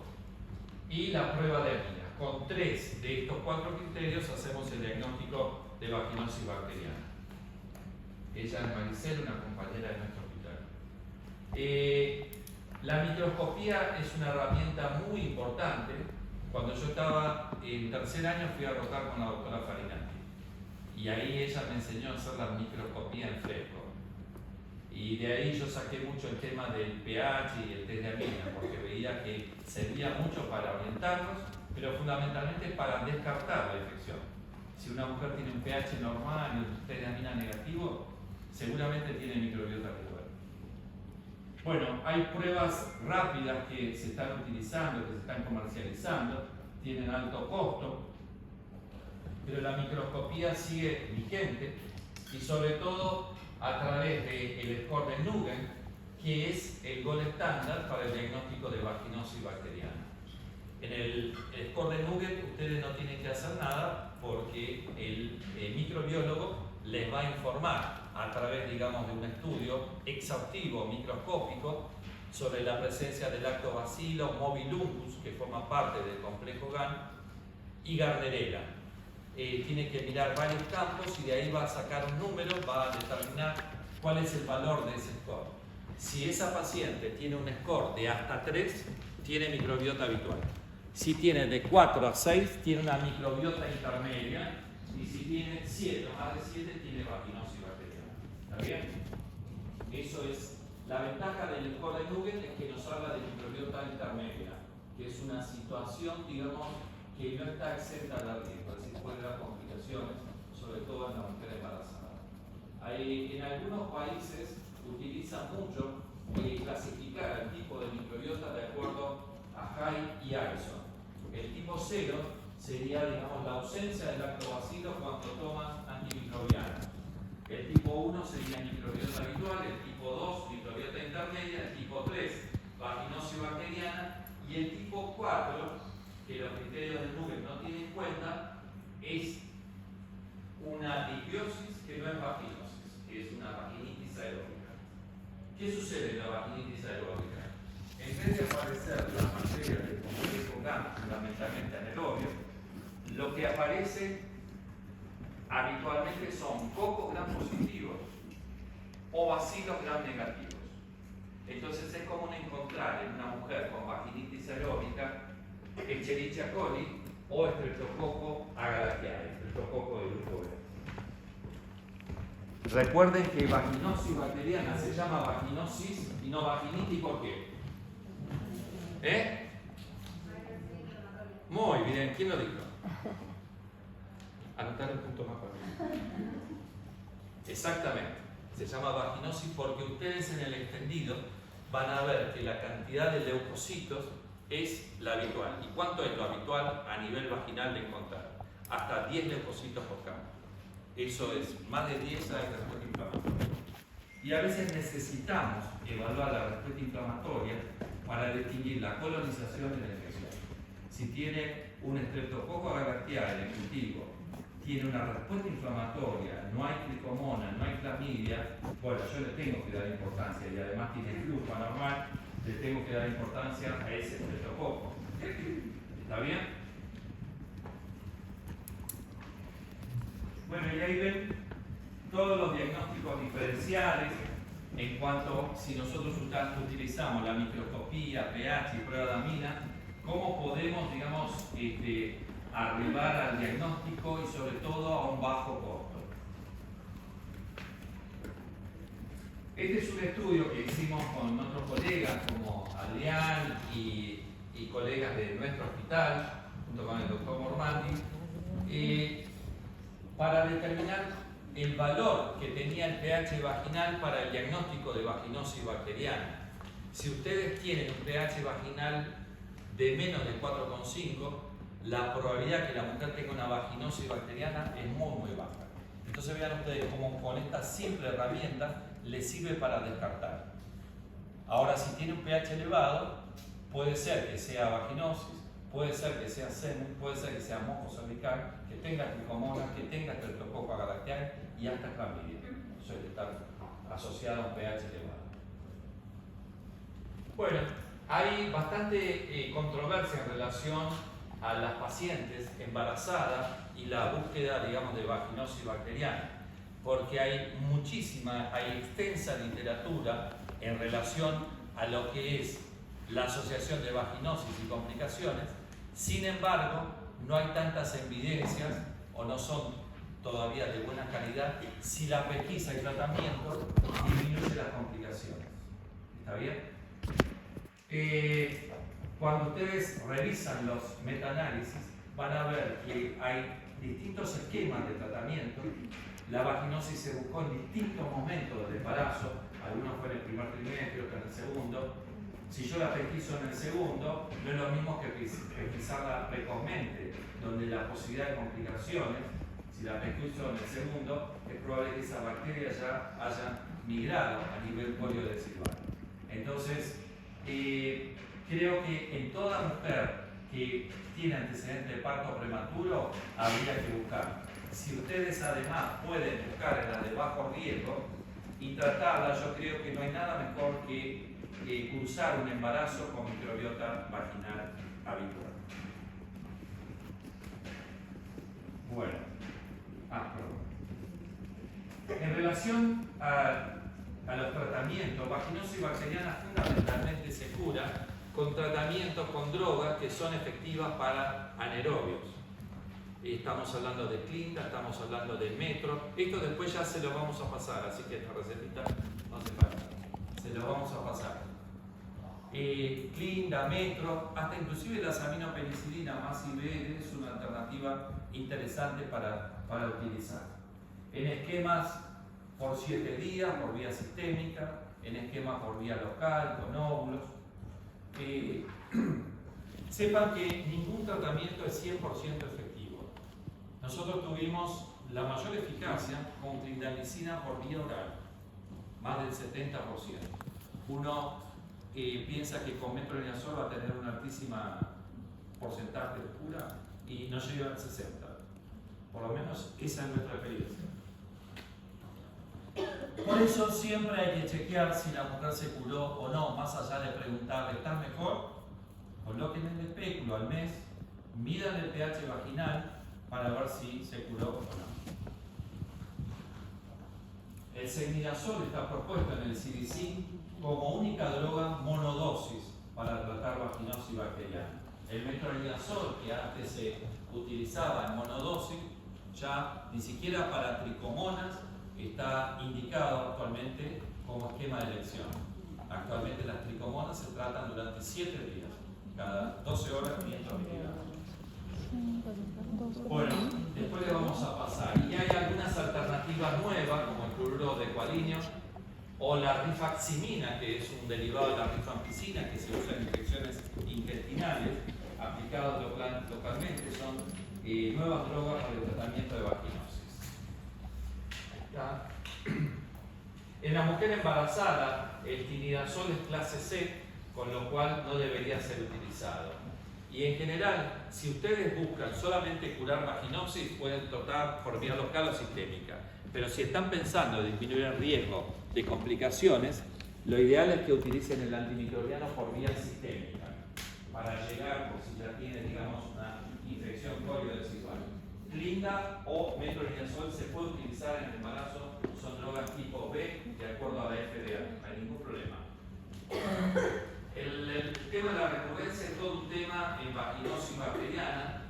y la prueba de amina. Con 3 de estos 4 criterios hacemos el diagnóstico de vaginosis bacteriana. Ella es Maricel, una compañera de nuestro hospital. La microscopía es una herramienta muy importante. Cuando yo estaba en tercer año fui a rotar con la doctora Farinati. y ahí ella me enseñó a hacer la microscopía en fresco. Y de ahí yo saqué mucho el tema del pH y el test de amina, porque veía que servía mucho para orientarnos, pero fundamentalmente para descartar la infección. Si una mujer tiene un pH normal y un test de amina negativo, seguramente tiene microbiota viral. Bueno, hay pruebas rápidas que se están utilizando, que se están comercializando, tienen alto costo, pero la microscopía sigue vigente y sobre todo a través del score de Nugent, que es el gol estándar para el diagnóstico de vaginosis bacteriana. En el score de Nugent ustedes no tienen que hacer nada porque el microbiólogo les va a informar a través, digamos, de un estudio exhaustivo microscópico sobre la presencia del lactobacillus mobiluncus, que forma parte del complejo GAN, y Gardnerella. Tiene que mirar varios campos y de ahí va a sacar un número, va a determinar cuál es el valor de ese score. Si esa paciente tiene un score de hasta 3, tiene microbiota habitual. Si tiene de 4 a 6, tiene una microbiota intermedia. Y si tiene 7 o más de 7, tiene vaginosis bacteriana. ¿Está bien? Eso es la ventaja del score de Nugent, es que nos habla de microbiota intermedia, que es una situación, digamos, que no está exenta de riesgo, es decir, puede dar complicaciones, sobre todo en la mujer embarazada. En algunos países utilizan mucho clasificar el tipo de microbiota de acuerdo a Hay y ISO. El tipo 0 sería, digamos, la ausencia del lactobacillus cuando toman antimicrobianos. El tipo 1 sería microbiota habitual, el tipo 2 microbiota intermedia, el tipo 3 vaginosis bacteriana y el tipo 4, que los criterios de Nugent no tienen en cuenta, es una disbiosis que no es vaginosis, que es una vaginitis aeróbica. ¿Qué sucede en la vaginitis aeróbica? En vez de aparecer las bacterias del complejo GAN, fundamentalmente anaerobio, lo que aparece habitualmente son cocos gram positivos o bacilos gram negativos. Entonces es común encontrar en una mujer con vaginitis aeróbica Escherichia coli o Streptococcus agalactiae, Streptococcus del grupo B. Recuerden que vaginosis bacteriana se llama vaginosis y no vaginitis, ¿por qué? Muy bien, ¿quién lo dijo? Anotar el punto más para mí. Exactamente, se llama vaginosis porque ustedes en el extendido van a ver que la cantidad de leucocitos es la habitual. ¿Y cuánto es lo habitual a nivel vaginal de encontrar? Hasta 10 leucocitos por campo. Eso es, más de 10 hay respuesta inflamatoria. Y a veces necesitamos evaluar la respuesta inflamatoria para distinguir la colonización de la infección. Si tiene un Streptococcus agalactiae en el cultivo, tiene una respuesta inflamatoria, no hay tricomonas, no hay clamidia, bueno, yo le tengo que dar importancia y además tiene flujo anormal, le tengo que dar importancia a ese Streptococcus. ¿Está bien? Bueno, y ahí ven todos los diagnósticos diferenciales en cuanto si nosotros utilizamos la microscopía, pH y prueba de amina, cómo podemos, digamos, arribar al diagnóstico y sobre todo a un bajo costo. Este es un estudio que hicimos con otros colegas como Adrián y colegas de nuestro hospital, junto con el doctor Mormandi, para determinar el valor que tenía el pH vaginal para el diagnóstico de vaginosis bacteriana. Si ustedes tienen un pH vaginal de menos de 4,5, la probabilidad que la mujer tenga una vaginosis bacteriana es muy, muy baja. Entonces vean ustedes cómo con esta simple herramienta les sirve para descartar. Ahora, si tiene un pH elevado, puede ser que sea vaginosis, puede ser que sea semen, puede ser que sea moco cervical, que tenga tricomonas, que tenga Streptococcus agalactiae y hasta clamidia. Suele estar asociado a un pH elevado. Bueno, hay bastante controversia en relación a las pacientes embarazadas y la búsqueda, digamos, de vaginosis bacteriana, porque hay extensa literatura en relación a lo que es la asociación de vaginosis y complicaciones. Sin embargo, no hay tantas evidencias o no son todavía de buena calidad si la pesquisa y tratamiento disminuye las complicaciones. ¿Está bien? Cuando ustedes revisan los metaanálisis, van a ver que hay distintos esquemas de tratamiento. La vaginosis se buscó en distintos momentos del embarazo, algunos fue en el primer trimestre, otros en el segundo. Si yo la pesquiso en el segundo, no es lo mismo que pesquisarla precozmente, donde la posibilidad de complicaciones, si la pesquiso en el segundo, es probable que esas bacterias ya hayan migrado a nivel poliodecidual. Entonces, creo que en toda mujer que tiene antecedente de parto prematuro, habría que buscar. Si ustedes además pueden buscar en las de bajo riesgo y tratarla, yo creo que no hay nada mejor que cursar un embarazo con microbiota vaginal habitual. Bueno, perdón. En relación a los tratamientos, vaginosis bacteriana fundamentalmente se cura con tratamientos con drogas que son efectivas para anaerobios. Estamos hablando de Clinda, estamos hablando de Metro. Esto después ya se lo vamos a pasar, así que esta recetita no hace falta. Se lo vamos a pasar. Clinda, Metro, hasta inclusive la aminopenicilina más IBL es una alternativa interesante para utilizar. En esquemas por 7 días, por vía sistémica, en esquemas por vía local, con óvulos. Sepan que ningún tratamiento es 100% efectivo. Nosotros tuvimos la mayor eficacia con clindamicina por vía oral, más del 70%. Uno piensa que con metronidazol va a tener una altísima porcentaje de cura y no llega al 60%. Por lo menos esa es nuestra experiencia. Por eso siempre hay que chequear si la mujer se curó o no, más allá de preguntarle, ¿estás mejor? Coloquen el espéculo al mes, midan el pH vaginal para ver si se curó o no. El ceftriaxona está propuesto en el CDC como única droga monodosis para tratar vaginosis bacteriana. El metronidazol, que antes se utilizaba en monodosis, ya ni siquiera para tricomonas está indicado actualmente como esquema de elección. Actualmente las tricomonas se tratan durante 7 días, cada 12 horas 500 miligramos. Bueno, después le vamos a pasar. Y hay algunas alternativas nuevas, como el cloruro de cualinio o la rifaximina, que es un derivado de la rifampicina que se usa en infecciones intestinales, aplicados localmente. Son nuevas drogas para el tratamiento de vaginosis. En la mujer embarazada, el tinidazol es clase C, con lo cual no debería ser utilizado. Y en general, si ustedes buscan solamente curar vaginosis, pueden tratar por vía local o sistémica. Pero si están pensando en disminuir el riesgo de complicaciones, lo ideal es que utilicen el antimicrobiano por vía sistémica, para llegar, por si ya tienen, digamos, una infección poliodecidual. Clinda o metronidazol se puede utilizar en el embarazo, son drogas tipo B, de acuerdo a la FDA, no hay ningún problema. El tema de la recurrencia es todo un tema en vaginosis bacteriana.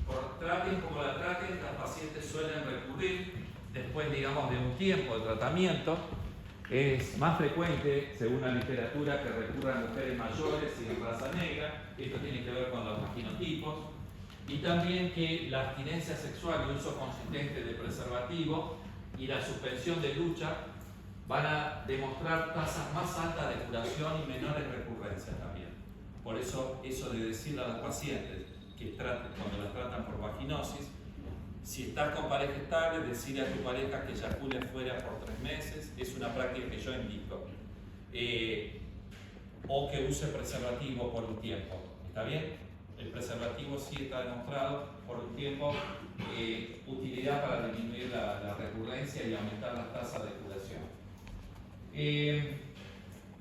Por traten como la traten, las pacientes suelen recurrir después, digamos, de un tiempo de tratamiento. Es más frecuente, según la literatura, que recurran mujeres mayores y en raza negra. Esto tiene que ver con los vaginotipos. Y también que la abstinencia sexual y uso consistente de preservativo y la suspensión de lucha van a demostrar tasas más altas de curación y menores recurrencias también. Por eso de decirle a las pacientes que cuando las tratan por vaginosis, si estás con pareja estable, decirle a tu pareja que eyacule fuera por 3 meses, es una práctica que yo indico. O que use preservativo por un tiempo. ¿Está bien? El preservativo sí está demostrado por un tiempo utilidad para disminuir la recurrencia y aumentar las tasas de curación.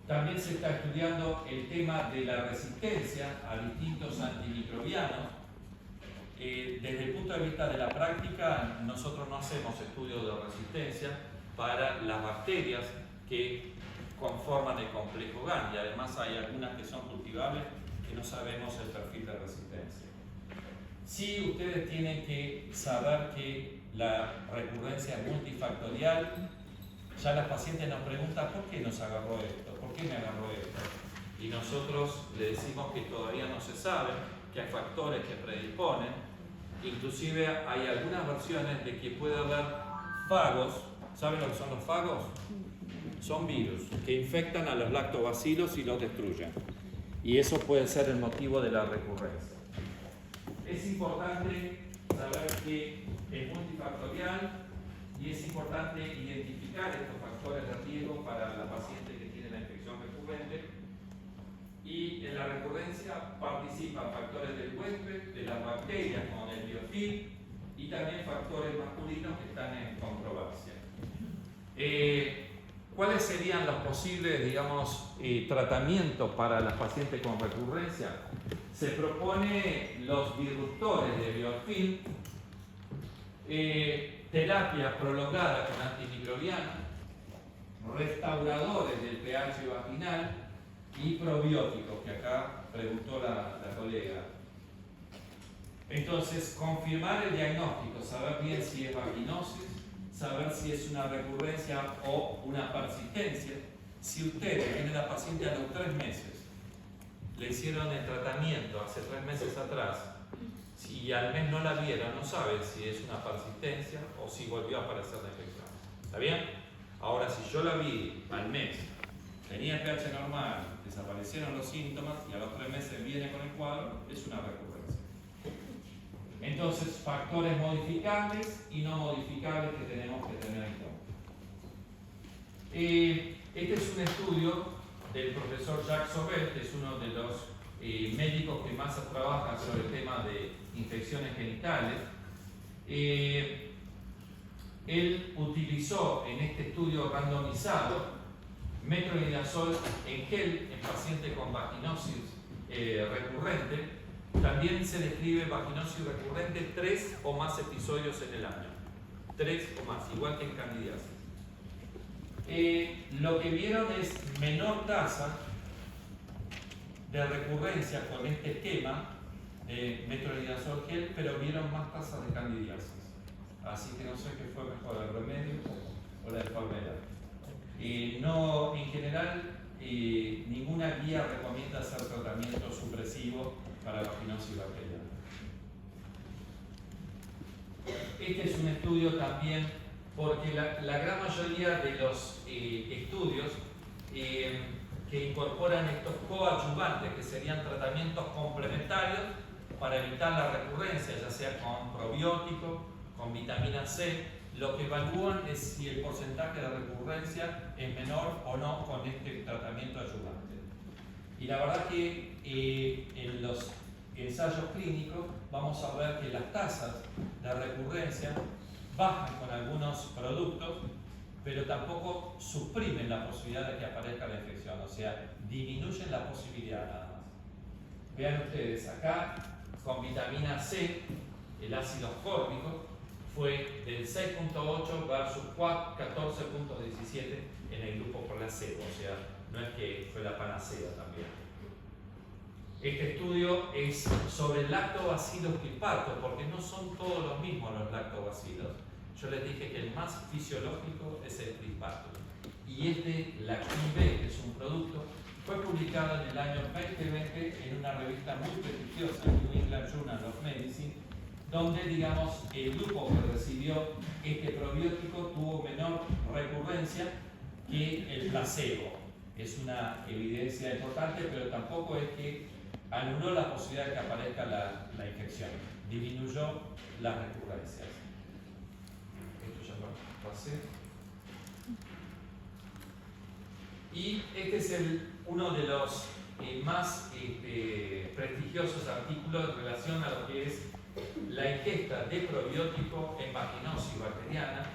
También se está estudiando el tema de la resistencia a distintos antimicrobianos. Desde el punto de vista de la práctica, nosotros no hacemos estudios de resistencia para las bacterias que conforman el complejo GAN, y además hay algunas que son cultivables que no sabemos el perfil de resistencia. Sí, ustedes tienen que saber que la recurrencia es multifactorial. Ya las pacientes nos preguntan, ¿por qué nos agarró esto? ¿Por qué me agarró esto? Y nosotros le decimos que todavía no se sabe, que hay factores que predisponen. Inclusive hay algunas versiones de que puede haber fagos. ¿Saben lo que son los fagos? Son virus que infectan a los lactobacilos y los destruyen. Y eso puede ser el motivo de la recurrencia. Es importante saber que es multifactorial y es importante identificar estos factores de riesgo para la paciente que tiene la infección recurrente. Y en la recurrencia participan factores del huésped, de las bacterias como el biofilm y también factores masculinos que están en controversia. ¿Cuáles serían los posibles, digamos, tratamientos para las pacientes con recurrencia? Se propone los disruptores de biofilm, terapia prolongada con antimicrobianos, restauradores del pH vaginal y probióticos, que acá preguntó la colega. Entonces, confirmar el diagnóstico, saber bien si es vaginosis, saber si es una recurrencia o una persistencia. Si ustedes tienen a la paciente a los 3 meses, le hicieron el tratamiento hace 3 meses atrás, si al mes no la vieron, no saben si es una persistencia o si volvió a aparecer la infección. ¿Está bien? Ahora, si yo la vi al mes, tenía pH normal, desaparecieron los síntomas y a los 3 meses viene con el cuadro, es una recurrencia. Entonces, factores modificables y no modificables que tenemos que tener en cuenta. Este es un estudio del profesor Jacques Sobel, que es uno de los médicos que más trabaja sobre el tema de infecciones genitales. Él utilizó en este estudio randomizado metronidazol en gel en pacientes con vaginosis recurrente. También se describe vaginosis recurrente 3 o más episodios en el año. 3 o más, igual que en candidiasis. Lo que vieron es menor tasa de recurrencia con este esquema de metronidazol gel, pero vieron más tasas de candidiasis. Así que no sé qué fue mejor, el remedio o la enfermedad. No, en general, ninguna guía recomienda hacer tratamiento supresivo para vaginosis bacteriana. Este es un estudio también porque la gran mayoría de los estudios que incorporan estos coadyuvantes, que serían tratamientos complementarios para evitar la recurrencia, ya sea con probiótico, con vitamina C, lo que evalúan es si el porcentaje de recurrencia es menor o no con este tratamiento ayudante. Y la verdad que en los ensayos clínicos vamos a ver que las tasas de recurrencia bajan con algunos productos, pero tampoco suprimen la posibilidad de que aparezca la infección, o sea, disminuyen la posibilidad nada más. Vean ustedes, acá con vitamina C, el ácido ascórbico fue del 6.8 versus 14.17 en el grupo placebo, o sea, no es que fue la panacea también. Este estudio es sobre lactobacilos crispatos, porque no son todos los mismos los lactobacilos. Yo les dije que el más fisiológico es el crispato. Y este, Lactin-B, que es un producto, fue publicado en el año 2020 en una revista muy prestigiosa, New England Journal of Medicine, donde, digamos, el grupo que recibió este probiótico tuvo menor recurrencia que el placebo. Es una evidencia importante, pero tampoco es que anuló la posibilidad de que aparezca la infección. Disminuyó las recurrencias. Esto ya lo pasé. Y este es uno de los más prestigiosos artículos en relación a lo que es la ingesta de probiótico en vaginosis bacteriana,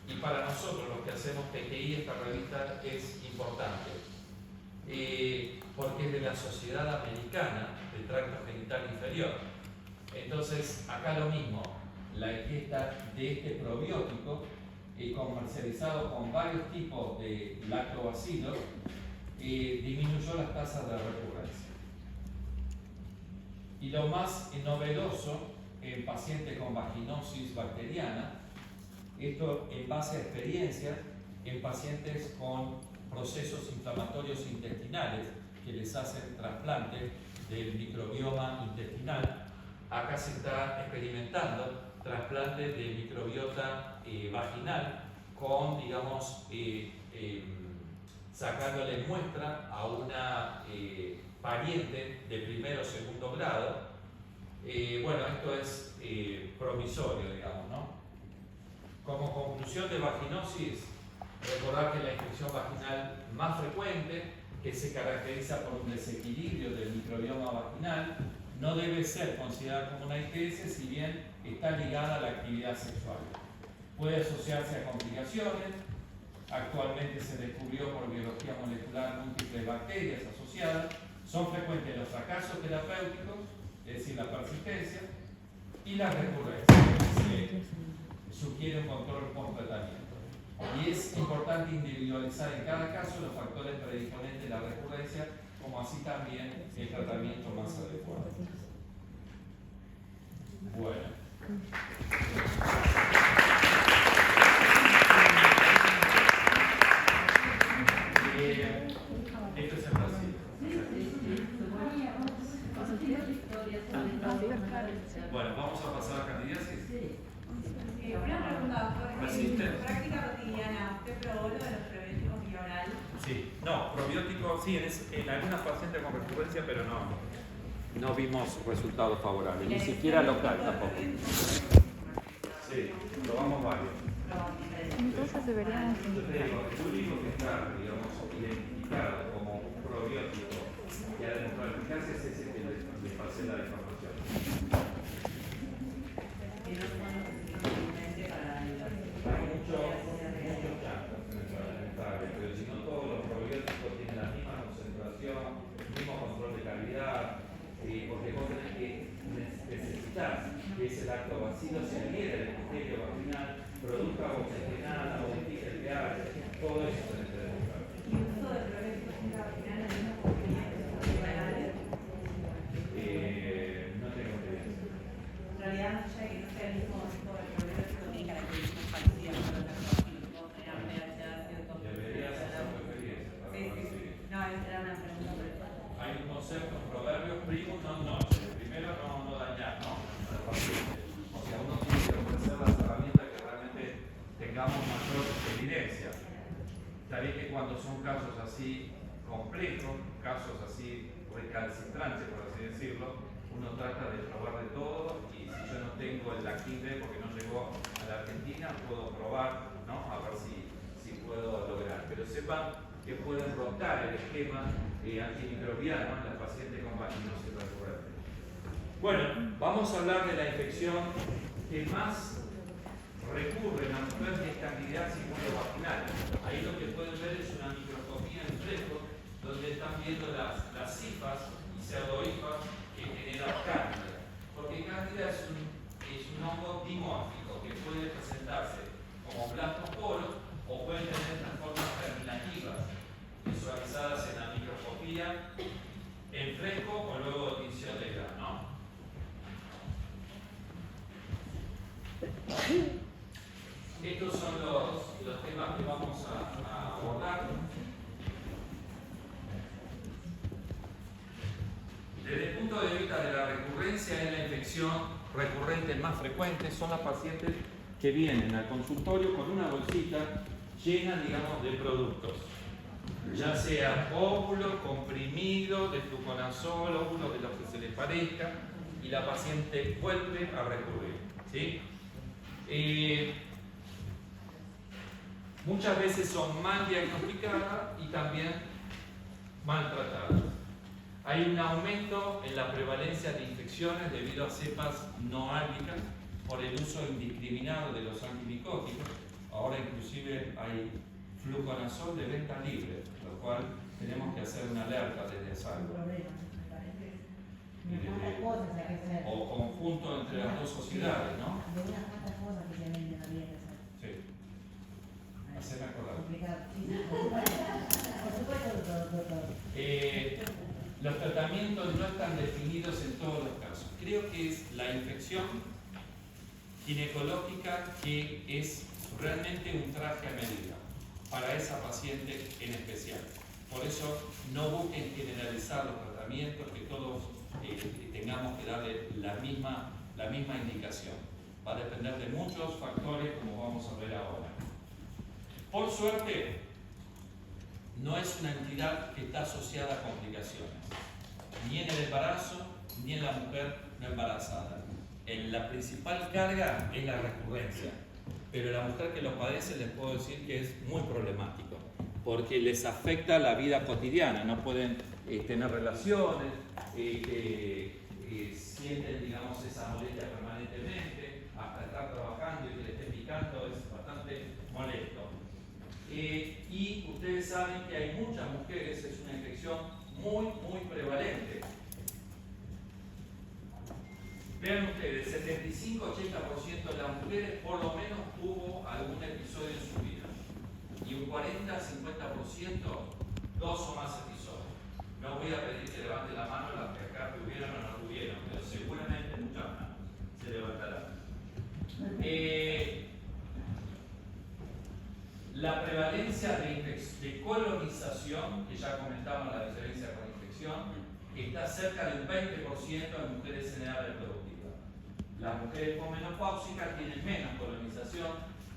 y para nosotros los que hacemos PGI esta revista es importante porque es de la Sociedad Americana del Tracto Genital Inferior. Entonces acá lo mismo, la ingesta de este probiótico comercializado con varios tipos de lactobacilos disminuyó las tasas de recurrencia. Y lo más novedoso en pacientes con vaginosis bacteriana, esto en base a experiencias en pacientes con procesos inflamatorios intestinales que les hacen trasplante del microbioma intestinal. Acá se está experimentando trasplante de microbiota vaginal con, digamos, sacándole muestra a una pariente de primero o segundo grado. Bueno, esto es promisorio, digamos, ¿no? Como conclusión de vaginosis, recordar que la infección vaginal más frecuente, que se caracteriza por un desequilibrio del microbioma vaginal, no debe ser considerada como una ITS, si bien está ligada a la actividad sexual. Puede asociarse a complicaciones. Actualmente se descubrió por biología molecular múltiples bacterias asociadas. Son frecuentes los fracasos terapéuticos, es decir, la persistencia, y la recurrencia. Se sugiere un control con tratamiento. Y es importante individualizar en cada caso los factores predisponentes de la recurrencia, como así también el tratamiento más adecuado. Bueno. Esto es en Brasil. Bueno, vamos a pasar a candidiasis. Una pregunta, doctor. ¿Resiste? En práctica cotidiana, ¿usted probó lo de los prebióticos vía oral? Sí, no, probióticos sí, en algunas pacientes con recurrencia, pero no vimos resultados favorables, ni siquiera local tampoco. Sí, probamos varios. Entonces deberíamos... Yo te digo, el único que está, digamos, identificado como probiótico que ha demostrado eficacia es ese que les pasé la información. Hay muchos chances fundamentales, pero si no todos los probióticos tienen la misma concentración, el mismo control de calidad, porque vos tenés que necesitar que ese lactobacilo se adhiera al epitelio vaginal, produzca oxigenada, modifique el pH, todo eso tenés que demostrar. ¿Y el uso de prebióticos vía vaginal es una conveniencia orales? No tengo experiencia. En realidad, más allá de que no sea el mismo tipo de probiótico, tiene características parecidas con los lactobacilos, como tener pH ácido, Deberías hacer tu experiencia para Sí, ver si... no, era una pregunta por eso. Hay un concepto, proverbios primos non nocere. Primero no dañar, ¿no? Al paciente. O sea, uno tiene que ofrecer las herramientas que realmente tengamos mayor evidencia. Está bien que cuando son casos así complejos, casos así recalcitrantes, por así decirlo, uno trata de probar de todo, y si yo no tengo el Lactin-D porque no llegó a la Argentina, puedo probar, ¿no? A ver si puedo lograr. Pero sepan que pueden rotar el esquema antimicrobiano en las pacientes con vaginosis recurrente. Bueno, vamos a hablar de la infección que más recurre en la mujer, que es candidiasis vaginal. Ahí lo que pueden ver es una microscopía en fresco, donde están viendo las cifas y pseudohifas que generan cándida. Porque cándida es un hongo dimórfico que puede presentarse como blastosporos o puede tener estas formas germinativas visualizadas en la microscopía en fresco o luego de tinción de grano, ¿no? Estos son los temas que vamos a abordar. Desde el punto de vista de la recurrencia, es la infección recurrente más frecuente. Son las pacientes que vienen al consultorio con una bolsita llena, digamos, de productos, ya sea óvulos, comprimidos de fluconazol, óvulos de los que se les parezca, y la paciente vuelve a recurrir, ¿sí? Muchas veces son mal diagnosticadas y también maltratadas. Hay un aumento en la prevalencia de infecciones debido a cepas no álgicas por el uso indiscriminado de los antimicóticos. Ahora inclusive hay fluconazol de venta libre, lo cual tenemos que hacer una alerta desde salud. O conjunto entre las dos sociedades, ¿no? Sí. Hacerme acordar. Los tratamientos no están definidos en todos los casos. Creo que es la infección ginecológica que es realmente un traje a medida para esa paciente en especial. Por eso no busquen generalizar los tratamientos, que todos tengamos que darle la misma indicación. Va a depender de muchos factores, como vamos a ver ahora. Por suerte, no es una entidad que está asociada a complicaciones, ni en el embarazo, ni en la mujer no embarazada. La principal carga es la recurrencia, pero la mujer que lo padece les puedo decir que es muy problemático, porque les afecta la vida cotidiana, no pueden tener relaciones, sienten, digamos, esa molestia permanentemente, hasta estar trabajando y que le esté picando es bastante molesto. Y ustedes saben que hay muchas mujeres, es una infección muy prevalente. Vean ustedes, 75-80% de las mujeres por lo menos tuvo algún episodio en su vida. Y un 40-50% dos o más episodios. No voy a pedir que levanten la mano las que acá tuvieron o no tuvieron, pero seguramente muchas manos se levantarán. La prevalencia de colonización, que ya comentamos la diferencia con infección, está cerca del 20% en mujeres en edad reproductiva. Las mujeres posmenopáusicas tienen menos colonización,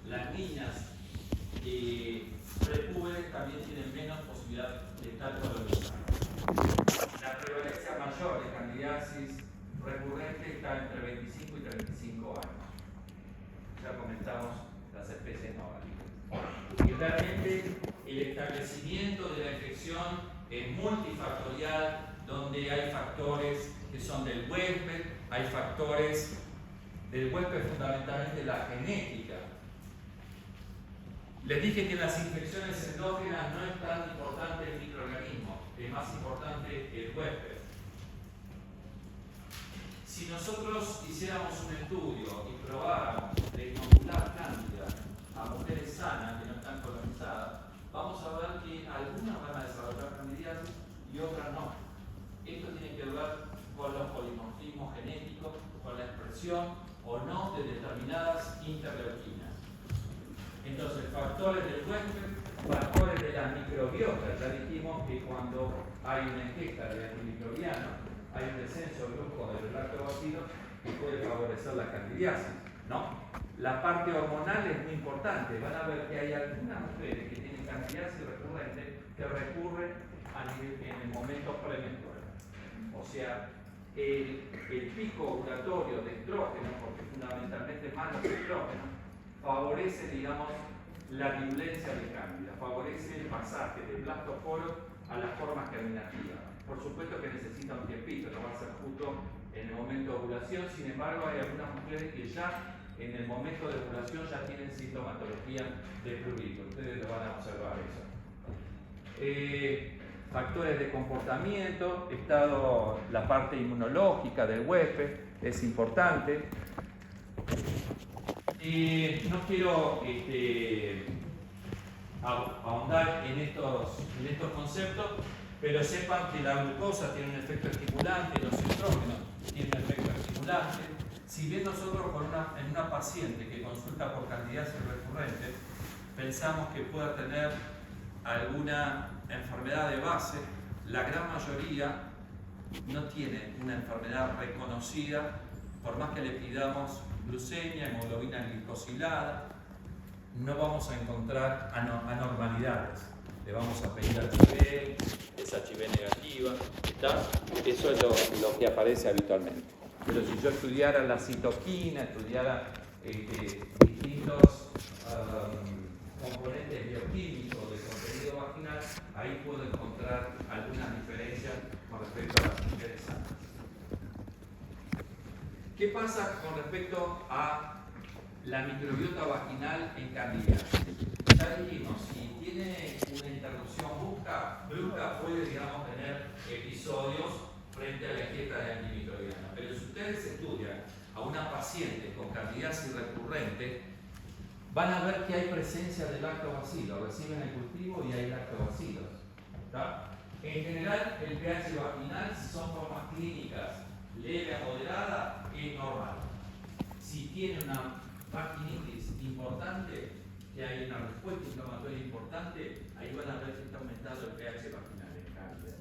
las niñas prepúberes también tienen menos posibilidad de estar colonizadas. La prevalencia mayor de candidiasis recurrente está entre 25 y 35 años. Ya comentamos las especies no válidas. Y realmente el establecimiento de la infección es multifactorial, donde hay factores que son del huésped, hay factores del huésped fundamentalmente la genética. Les dije que en las infecciones endógenas no es tan importante el microorganismo, es más importante el huésped. Si nosotros hiciéramos un estudio y probáramos de inocular cándida a mujeres sanas que no están colonizadas, vamos a ver que algunas van a desarrollar candidiasis y otras no. Esto tiene que ver con los polimorfismos genéticos, con la expresión o no de determinadas interleuquinas. Entonces, factores del huésped, factores de la microbiota. Ya dijimos que cuando hay una ingesta de antimicrobiano, hay un descenso brusco del lactobacilo que puede favorecer la candidiasis, ¿no? La parte hormonal es muy importante. Van a ver que hay algunas mujeres que tienen candidiasis recurrente que recurren en el momento premenstrual. O sea, el pico ovulatorio de estrógeno, porque fundamentalmente más los estrógenos, favorece, digamos, la virulencia de cándida, favorece el pasaje del blastoporo a la forma germinativa. Por supuesto que necesita un tiempito, no va a ser justo en el momento de ovulación, sin embargo hay algunas mujeres que ya en el momento de ovulación ya tienen sintomatología de prurito, ustedes lo van a observar eso. Factores de comportamiento, la parte inmunológica del huésped es importante. No quiero ahondar en estos conceptos, pero sepan que la glucosa tiene un efecto estimulante, los estrógenos tienen un efecto estimulante. Si bien nosotros en una paciente que consulta por candidiasis recurrente pensamos que pueda tener alguna enfermedad de base, la gran mayoría no tiene una enfermedad reconocida, por más que le pidamos glucemia, hemoglobina glicosilada, no vamos a encontrar anormalidades. Le vamos a pedir HIV, es HIV negativa, ¿está? Eso es lo que aparece habitualmente. Pero si yo estudiara la citoquina, estudiara distintos componentes bioquímicos del contenido vaginal, ahí puedo encontrar algunas diferencias con respecto a las mujeres sanas. ¿Qué pasa con respecto a la microbiota vaginal en candidiasis? Ya dijimos, si tiene una interrupción brusca puede, digamos, tener episodios frente a la ingesta de antimicrobiano. Pero si ustedes estudian a una paciente con candidiasis recurrente, van a ver que hay presencia de lactobacilo, reciben el cultivo y hay lactobacilos. ¿Está? En general, el pH vaginal, si son formas clínicas leve a moderada, es normal. si tiene una vaginitis importante, que hay una respuesta inflamatoria importante, ahí van a ver que está aumentado el pH vaginal en cándida.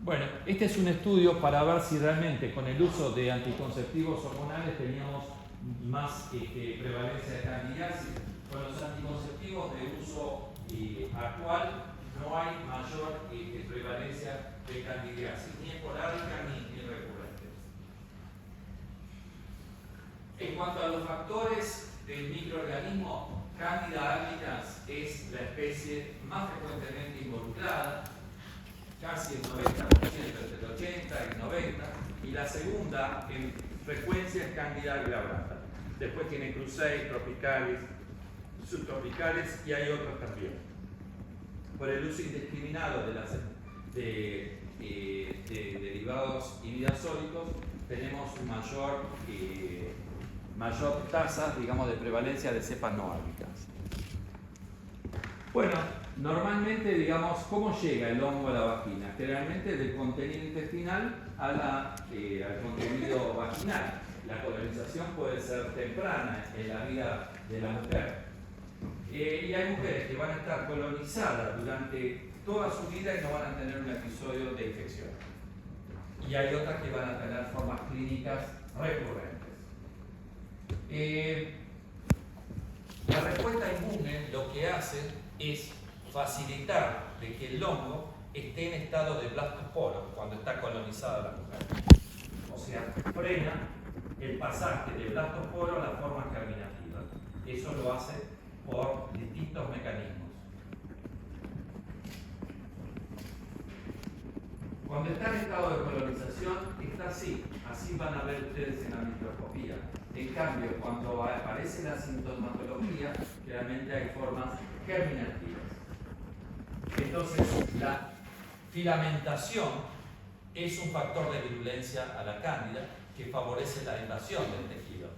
Bueno, este es un estudio para ver si realmente con el uso de anticonceptivos hormonales teníamos más prevalencia de candidiasis. Con los anticonceptivos de uso actual no hay mayor prevalencia de candidiasis, ni esporádica ni recurrente. En cuanto a los factores del microorganismo, Candida albicans es la especie más frecuentemente involucrada, casi el 90%, entre el 80 y el 90%, y la segunda en frecuencia es Candida glabrata. Después tiene Crusei, tropicales, subtropicales y hay otros también. Por el uso indiscriminado de derivados imidazólicos tenemos un mayor tasa, digamos, de prevalencia de cepas no albicans. Bueno, normalmente, digamos, ¿cómo llega el hongo a la vagina? Generalmente del contenido intestinal al contenido vaginal. La colonización puede ser temprana en la vida de la mujer. Y hay mujeres que van a estar colonizadas durante toda su vida y no van a tener un episodio de infección. Y hay otras que van a tener formas clínicas recurrentes. La respuesta inmune lo que hace es facilitar de que el hongo esté en estado de blastosporo cuando está colonizada la mujer. O sea, frena el pasaje de blastosporo a la forma germinativa. Eso lo hace por distintos mecanismos. Cuando está en estado de colonización, está así. Así van a ver ustedes en la microscopía. En cambio, cuando aparece la sintomatología, realmente hay formas germinativas. Entonces, la filamentación es un factor de virulencia a la cándida que favorece la invasión del tejido.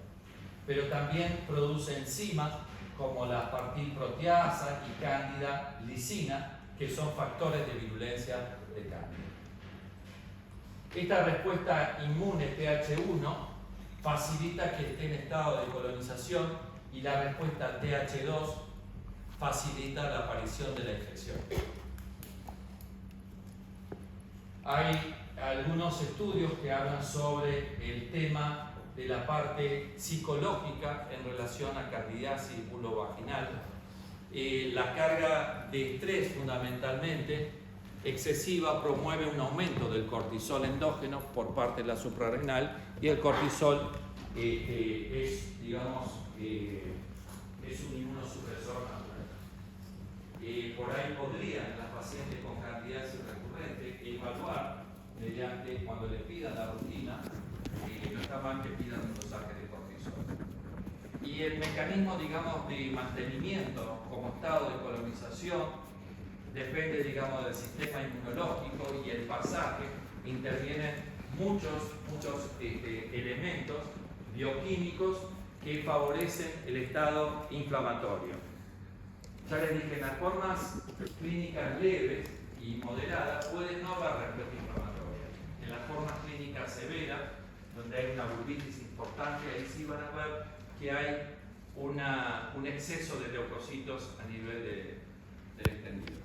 Pero también produce enzimas como la partilproteasa y cándida lisina, que son factores de virulencia de cándida. Esta respuesta inmune TH1 facilita que esté en estado de colonización y la respuesta TH2 facilita la aparición de la infección. Hay algunos estudios que hablan sobre el tema de la parte psicológica en relación a candidiasis vulvovaginal. La carga de estrés fundamentalmente excesiva promueve un aumento del cortisol endógeno por parte de la suprarrenal y el cortisol es, digamos, es un inmunosupresor natural. Por ahí podrían las pacientes con candidiasis recurrente evaluar mediante, cuando le pidan la rutina, no está mal que pidan un dosaje de cortisol. Y el mecanismo, digamos, de mantenimiento como estado de colonización depende, digamos, del sistema inmunológico y el pasaje. Intervienen muchos elementos bioquímicos que favorecen el estado inflamatorio. Ya les dije, en las formas clínicas leves y moderadas pueden no haber respuesta inflamatoria. En las formas clínicas severas, donde hay una vulvitis importante, ahí sí van a ver que hay un exceso de leucocitos a nivel del extendido.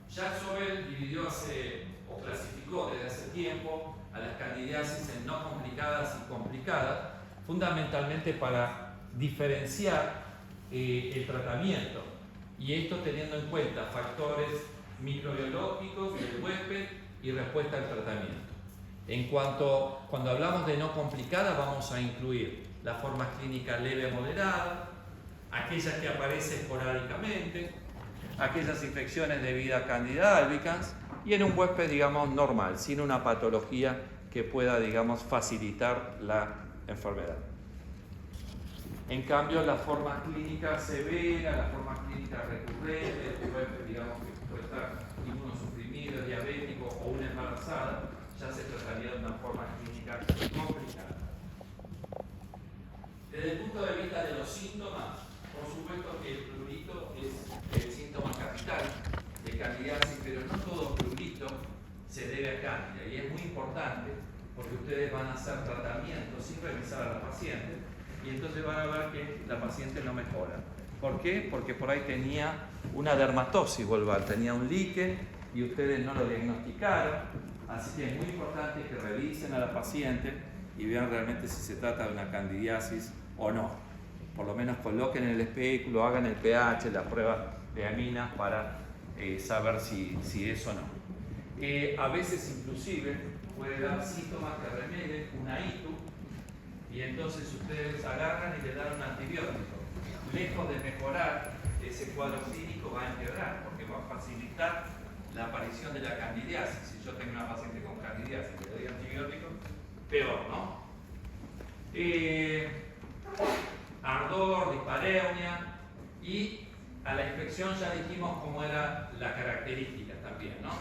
Jacques Sobel dividió o clasificó desde hace tiempo a las candidiasis en no complicadas y complicadas, fundamentalmente para diferenciar el tratamiento, y esto teniendo en cuenta factores microbiológicos del huésped y respuesta al tratamiento. Cuando hablamos de no complicada, vamos a incluir las formas clínicas leve a moderada, aquellas que aparecen esporádicamente, aquellas infecciones debidas a Candida albicans, y en un huésped, digamos, normal, sin una patología que pueda, digamos, facilitar la enfermedad. En cambio, las formas clínicas severas, las formas clínicas recurrentes, el huésped, digamos, que puede estar inmunosuprimido, diabético o una embarazada, ya se trataría de una forma clínica complicada. Desde el punto de vista de los síntomas, Por supuesto que el prurito es el síntoma capital de candidiasis, pero no todo prurito se debe a cándida. Y es muy importante porque ustedes van a hacer tratamiento sin revisar a la paciente y entonces van a ver que la paciente no mejora. ¿Por qué? Porque por ahí tenía una dermatosis vulvar, tenía un líquen y ustedes no lo diagnosticaron. Así que es muy importante que revisen a la paciente y vean realmente si se trata de una candidiasis o no. Por lo menos coloquen el espéculo, hagan el pH, la prueba de aminas para saber si es o no. A veces inclusive puede dar síntomas que remeden una ITU y entonces ustedes agarran y le dan un antibiótico. Lejos de mejorar, ese cuadro clínico va a empeorar porque va a facilitar la aparición de la candidiasis. Si yo tengo una paciente con candidiasis y le doy antibiótico, peor, ¿no? Ardor, dispareunia y a la infección ya dijimos cómo era la característica también, ¿no?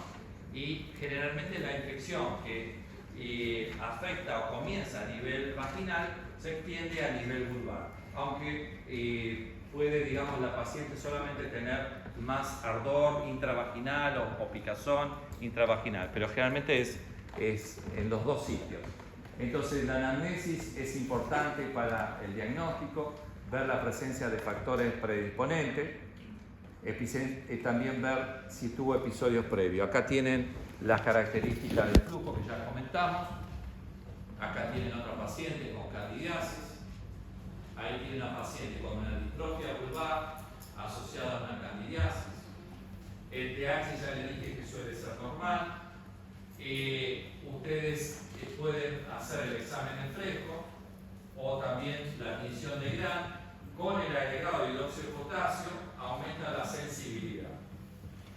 Y generalmente la infección que afecta o comienza a nivel vaginal se extiende a nivel vulvar, aunque puede, digamos, la paciente solamente tener más ardor intravaginal o picazón intravaginal, pero generalmente es en los dos sitios. Entonces la anamnesis es importante para el diagnóstico, ver la presencia de factores predisponentes, también ver si tuvo episodios previos. Acá tienen las características del flujo que ya comentamos, acá tienen otra paciente con candidiasis, ahí tiene una paciente con una distrofia vulvar asociada a una candidiasis. El pH ya le dije que suele ser normal. Ustedes pueden hacer el examen en fresco o también la admisión de GRAM con el agregado de hidróxido de potasio aumenta la sensibilidad.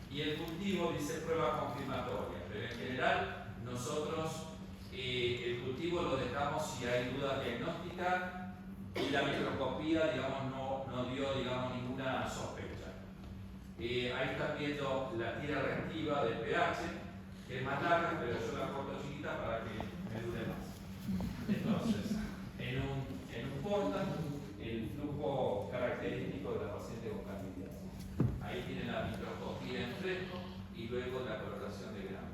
Y el cultivo dice prueba confirmatoria, pero en general nosotros el cultivo lo dejamos si hay duda diagnóstica y la microscopía, digamos, no dio, digamos, ninguna sospecha. Ahí están viendo la tira reactiva del pH, que es más larga, pero yo la corto chiquita para que me dure más. Entonces, en un portal, el flujo característico de la paciente con candidiasis. Ahí tienen la microscopía en fresco y luego la coloración de grano.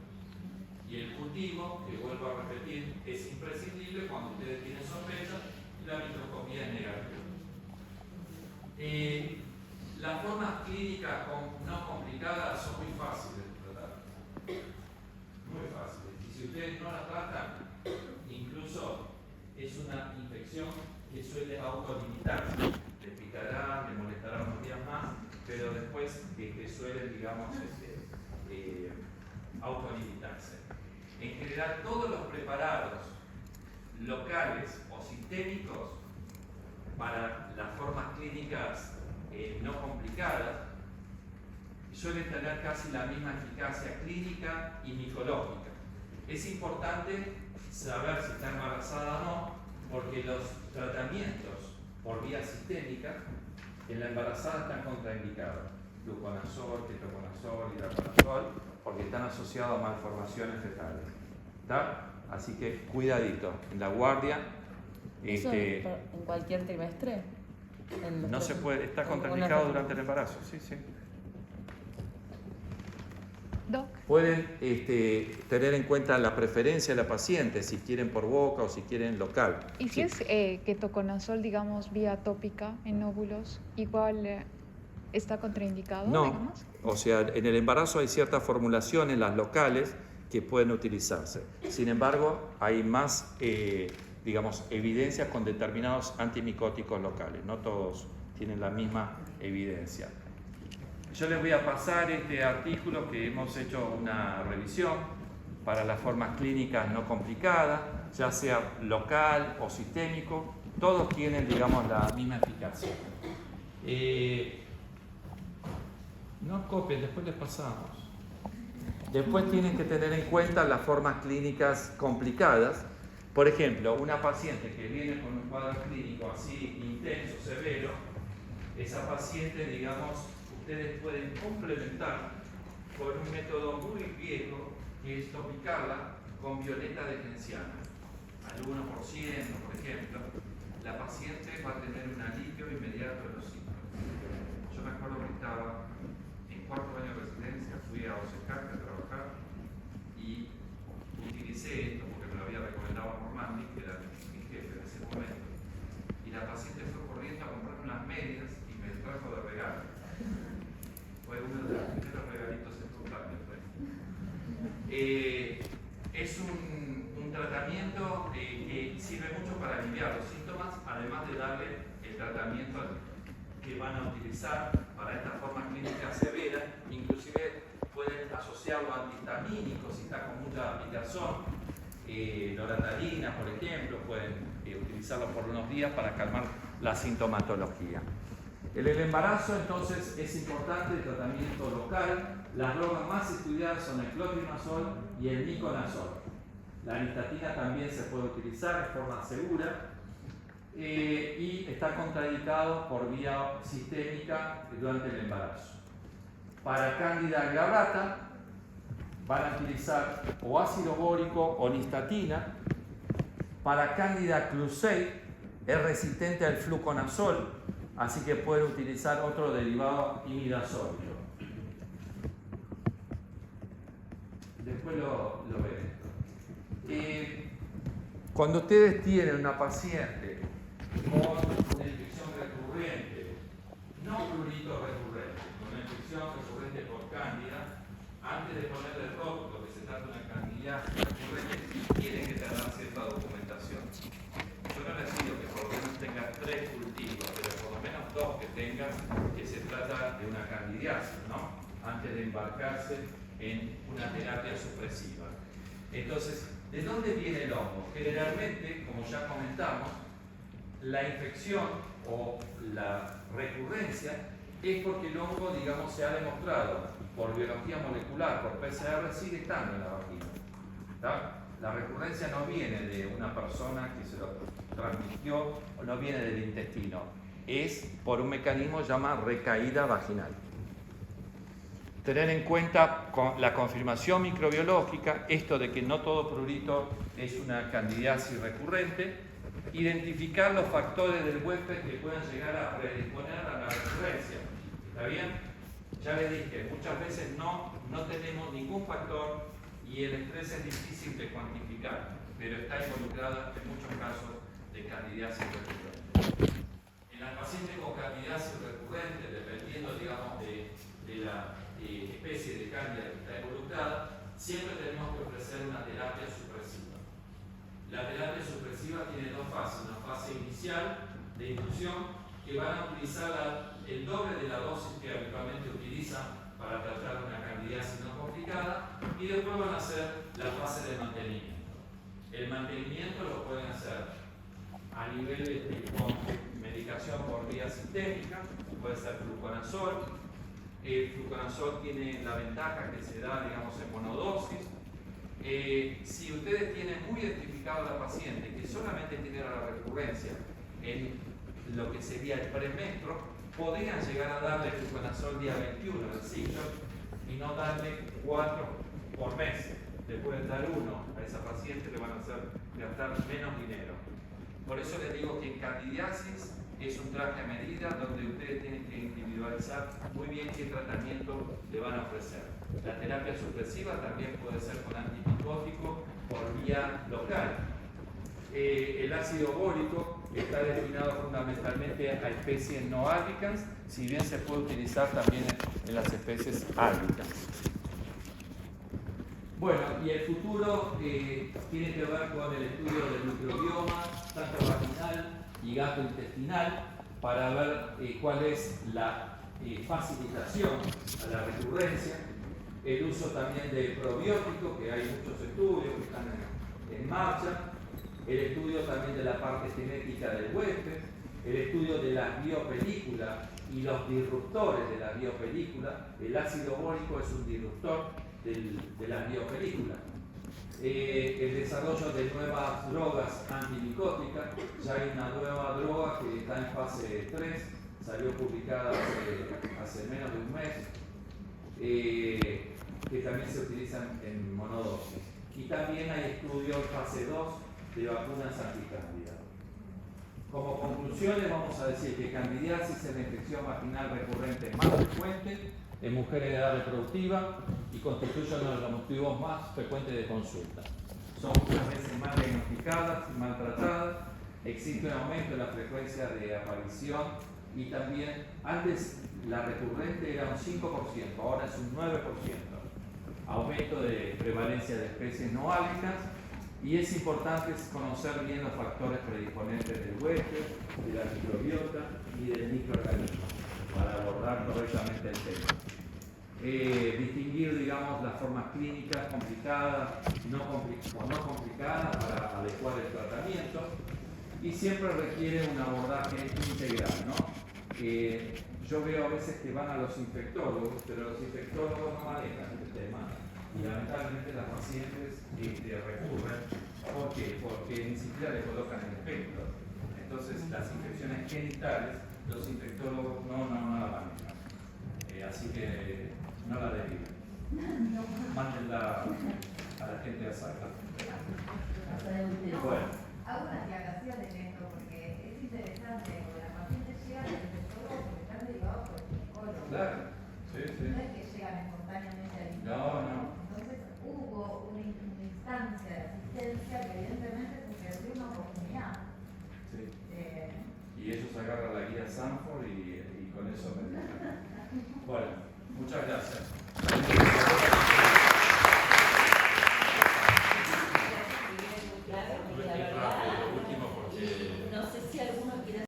Y el cultivo, que vuelvo a repetir, es imprescindible cuando ustedes tienen sospecha y la microscopía es negativa. Las formas clínicas no complicadas son muy fáciles de tratar. Muy fáciles. Y si ustedes no las tratan, incluso es una infección que suele autolimitarse. Le picará, le molestará unos días más, pero después suelen, digamos, autolimitarse. En general, todos los preparados locales o sistémicos para las formas clínicas no complicadas suelen tener casi la misma eficacia clínica y micológica. Es importante saber si está embarazada o no, porque los tratamientos por vía sistémica en la embarazada están contraindicados. Fluconazol, ketoconazol, hidroconazol, porque están asociados a malformaciones fetales. ¿Está? Así que cuidadito, en la guardia. ¿Eso en cualquier trimestre? No se puede, está contraindicado durante el embarazo, sí. Doc. Pueden tener en cuenta la preferencia de la paciente, si quieren por boca o si quieren local. ¿Y si es ketoconazol, digamos, vía tópica en óvulos, igual está contraindicado? No, digamos? o sea, en el embarazo hay ciertas formulaciones, las locales, que pueden utilizarse. Sin embargo, hay más, digamos, evidencias con determinados antimicóticos locales. No todos tienen la misma evidencia. Yo les voy a pasar este artículo que hemos hecho una revisión para las formas clínicas no complicadas, ya sea local o sistémico. Todos tienen, digamos, la misma eficacia. No copien, después les pasamos. Después tienen que tener en cuenta las formas clínicas complicadas. Por ejemplo, una paciente que viene con un cuadro clínico así intenso, severo, esa paciente, digamos, ustedes pueden complementar con un método muy viejo, que es topicarla con violeta de genciana, al 1%, por ejemplo. La paciente va a tener un alivio inmediato de los síntomas. Yo me acuerdo que estaba en cuarto año de residencia, fui a OSECAC a trabajar y utilicé esto porque me lo había recomendado Normandi, que era mi jefe en ese momento, y la paciente fue corriendo a comprar unas medias y me trajo de regalo. Fue uno de los primeros regalitos espontáneos. Es un tratamiento que sirve mucho para aliviar los síntomas, además de darle el tratamiento que van a utilizar para esta forma clínica severa. Inclusive pueden asociarlo a antihistamínicos si está con mucha picazón, noradrenalina, por ejemplo, pueden utilizarlo por unos días para calmar la sintomatología. En el embarazo, entonces, es importante el tratamiento local. Las drogas más estudiadas son el clotrimazol y el miconazol. La anistatina también se puede utilizar de forma segura y está contraindicado por vía sistémica durante el embarazo. Para Candida glabrata van a utilizar o ácido bórico o nistatina. Para Candida clustei es resistente al fluconazol, así que pueden utilizar otro derivado imidazolio. Después lo veré. Cuando ustedes tienen una paciente con una infección recurrente, no prurito recurrente, con una infección recurrente por cándida, antes de ponerle el rótulo que se trata de una candidiasis recurrente, tienen que tener cierta documentación. Yo no les digo que por lo menos tengas 3 cultivos, pero por lo menos 2 que tengas que se trata de una candidiasis, ¿no? Antes de embarcarse en una terapia supresiva. Entonces, ¿de dónde viene el hongo? Generalmente, como ya comentamos, la infección o la recurrencia es porque el hongo, digamos, se ha demostrado por biología molecular, por PCR, sigue estando en la vagina. ¿Tá? La recurrencia no viene de una persona que se lo transmitió o no viene del intestino, es por un mecanismo llamado recaída vaginal. Tener en cuenta la confirmación microbiológica, esto de que no todo prurito es una candidiasis recurrente, identificar los factores del huésped que puedan llegar a predisponer a la recurrencia. ¿Está bien? Ya les dije, muchas veces no tenemos ningún factor y el estrés es difícil de cuantificar, pero está involucrado en muchos casos de candidiasis recurrente. En la paciente con candidiasis recurrente, dependiendo, digamos, de la especie de cándida que está involucrada, siempre tenemos que ofrecer una terapia supresiva. La terapia supresiva tiene 2 fases, una fase inicial de inducción que van a utilizar el doble de la dosis que habitualmente utilizan para tratar una candidiasis no complicada, y después van a hacer la fase de mantenimiento. El mantenimiento lo pueden hacer a nivel con medicación por vía sistémica, puede ser fluconazol. El fluconazol tiene la ventaja que se da, digamos, en monodosis. Si ustedes tienen muy identificado a la paciente que solamente tiene la recurrencia en lo que sería el premestro, podrían llegar a darle fluconazol día 21 del ciclo y no darle 4 por mes. Le pueden dar 1 a esa paciente, le van a hacer gastar menos dinero. Por eso les digo que en candidiasis es un traje a medida donde ustedes tienen que individualizar muy bien qué tratamiento le van a ofrecer. La terapia supresiva también puede ser con antipsicótico por vía local. El ácido bórico está destinado fundamentalmente a especies no álgicas, si bien se puede utilizar también en las especies álgicas. Bueno, y el futuro tiene que ver con el estudio del microbioma, tanto vaginal y gastrointestinal, para ver cuál es la facilitación a la recurrencia, el uso también de probióticos, que hay muchos estudios que están en marcha, el estudio también de la parte genética del huésped, el estudio de las biopelículas y los disruptores de las biopelículas. El ácido bórico es un disruptor de las biopelículas. El desarrollo de nuevas drogas antimicóticas. Ya hay una nueva droga que está en fase 3, salió publicada hace menos de un mes, que también se utilizan en monodosis. Y también hay estudios fase 2 de vacunas anticándida. Como conclusiones vamos a decir que candidiasis es la infección vaginal recurrente más frecuente en mujeres de edad reproductiva y constituye uno de los motivos más frecuentes de consulta. Son muchas veces mal diagnosticadas y maltratadas. Existe un aumento en la frecuencia de aparición y también antes la recurrente era un 5%, ahora es un 9%. Aumento de prevalencia de especies no álicas. Y es importante conocer bien los factores predisponentes del huésped, de la microbiota y del microorganismo para abordar correctamente el tema. Distinguir, digamos, las formas clínicas complicadas o no complicadas para adecuar el tratamiento y siempre requiere un abordaje integral, ¿no? Yo veo a veces que van a los infectólogos, pero los infectólogos no manejan este tema. Y lamentablemente las pacientes recurren. ¿Por qué? Porque ni siquiera le colocan el espectro. Entonces las infecciones genitales, los infectólogos no la manejan. Así que no la deriven. Mándenla a la gente a sacar. Bueno. Hago una aclaración en esto porque es interesante, porque las pacientes llegan al infectólogo porque están derivados por el ginecólogo. Claro. Sí, sí. No es que llegan espontáneamente al No, no. Entonces hubo una instancia de asistencia que evidentemente se perdió una oportunidad. Sí. Y ellos agarran la guía Sanford y con eso me... Bueno, muchas gracias.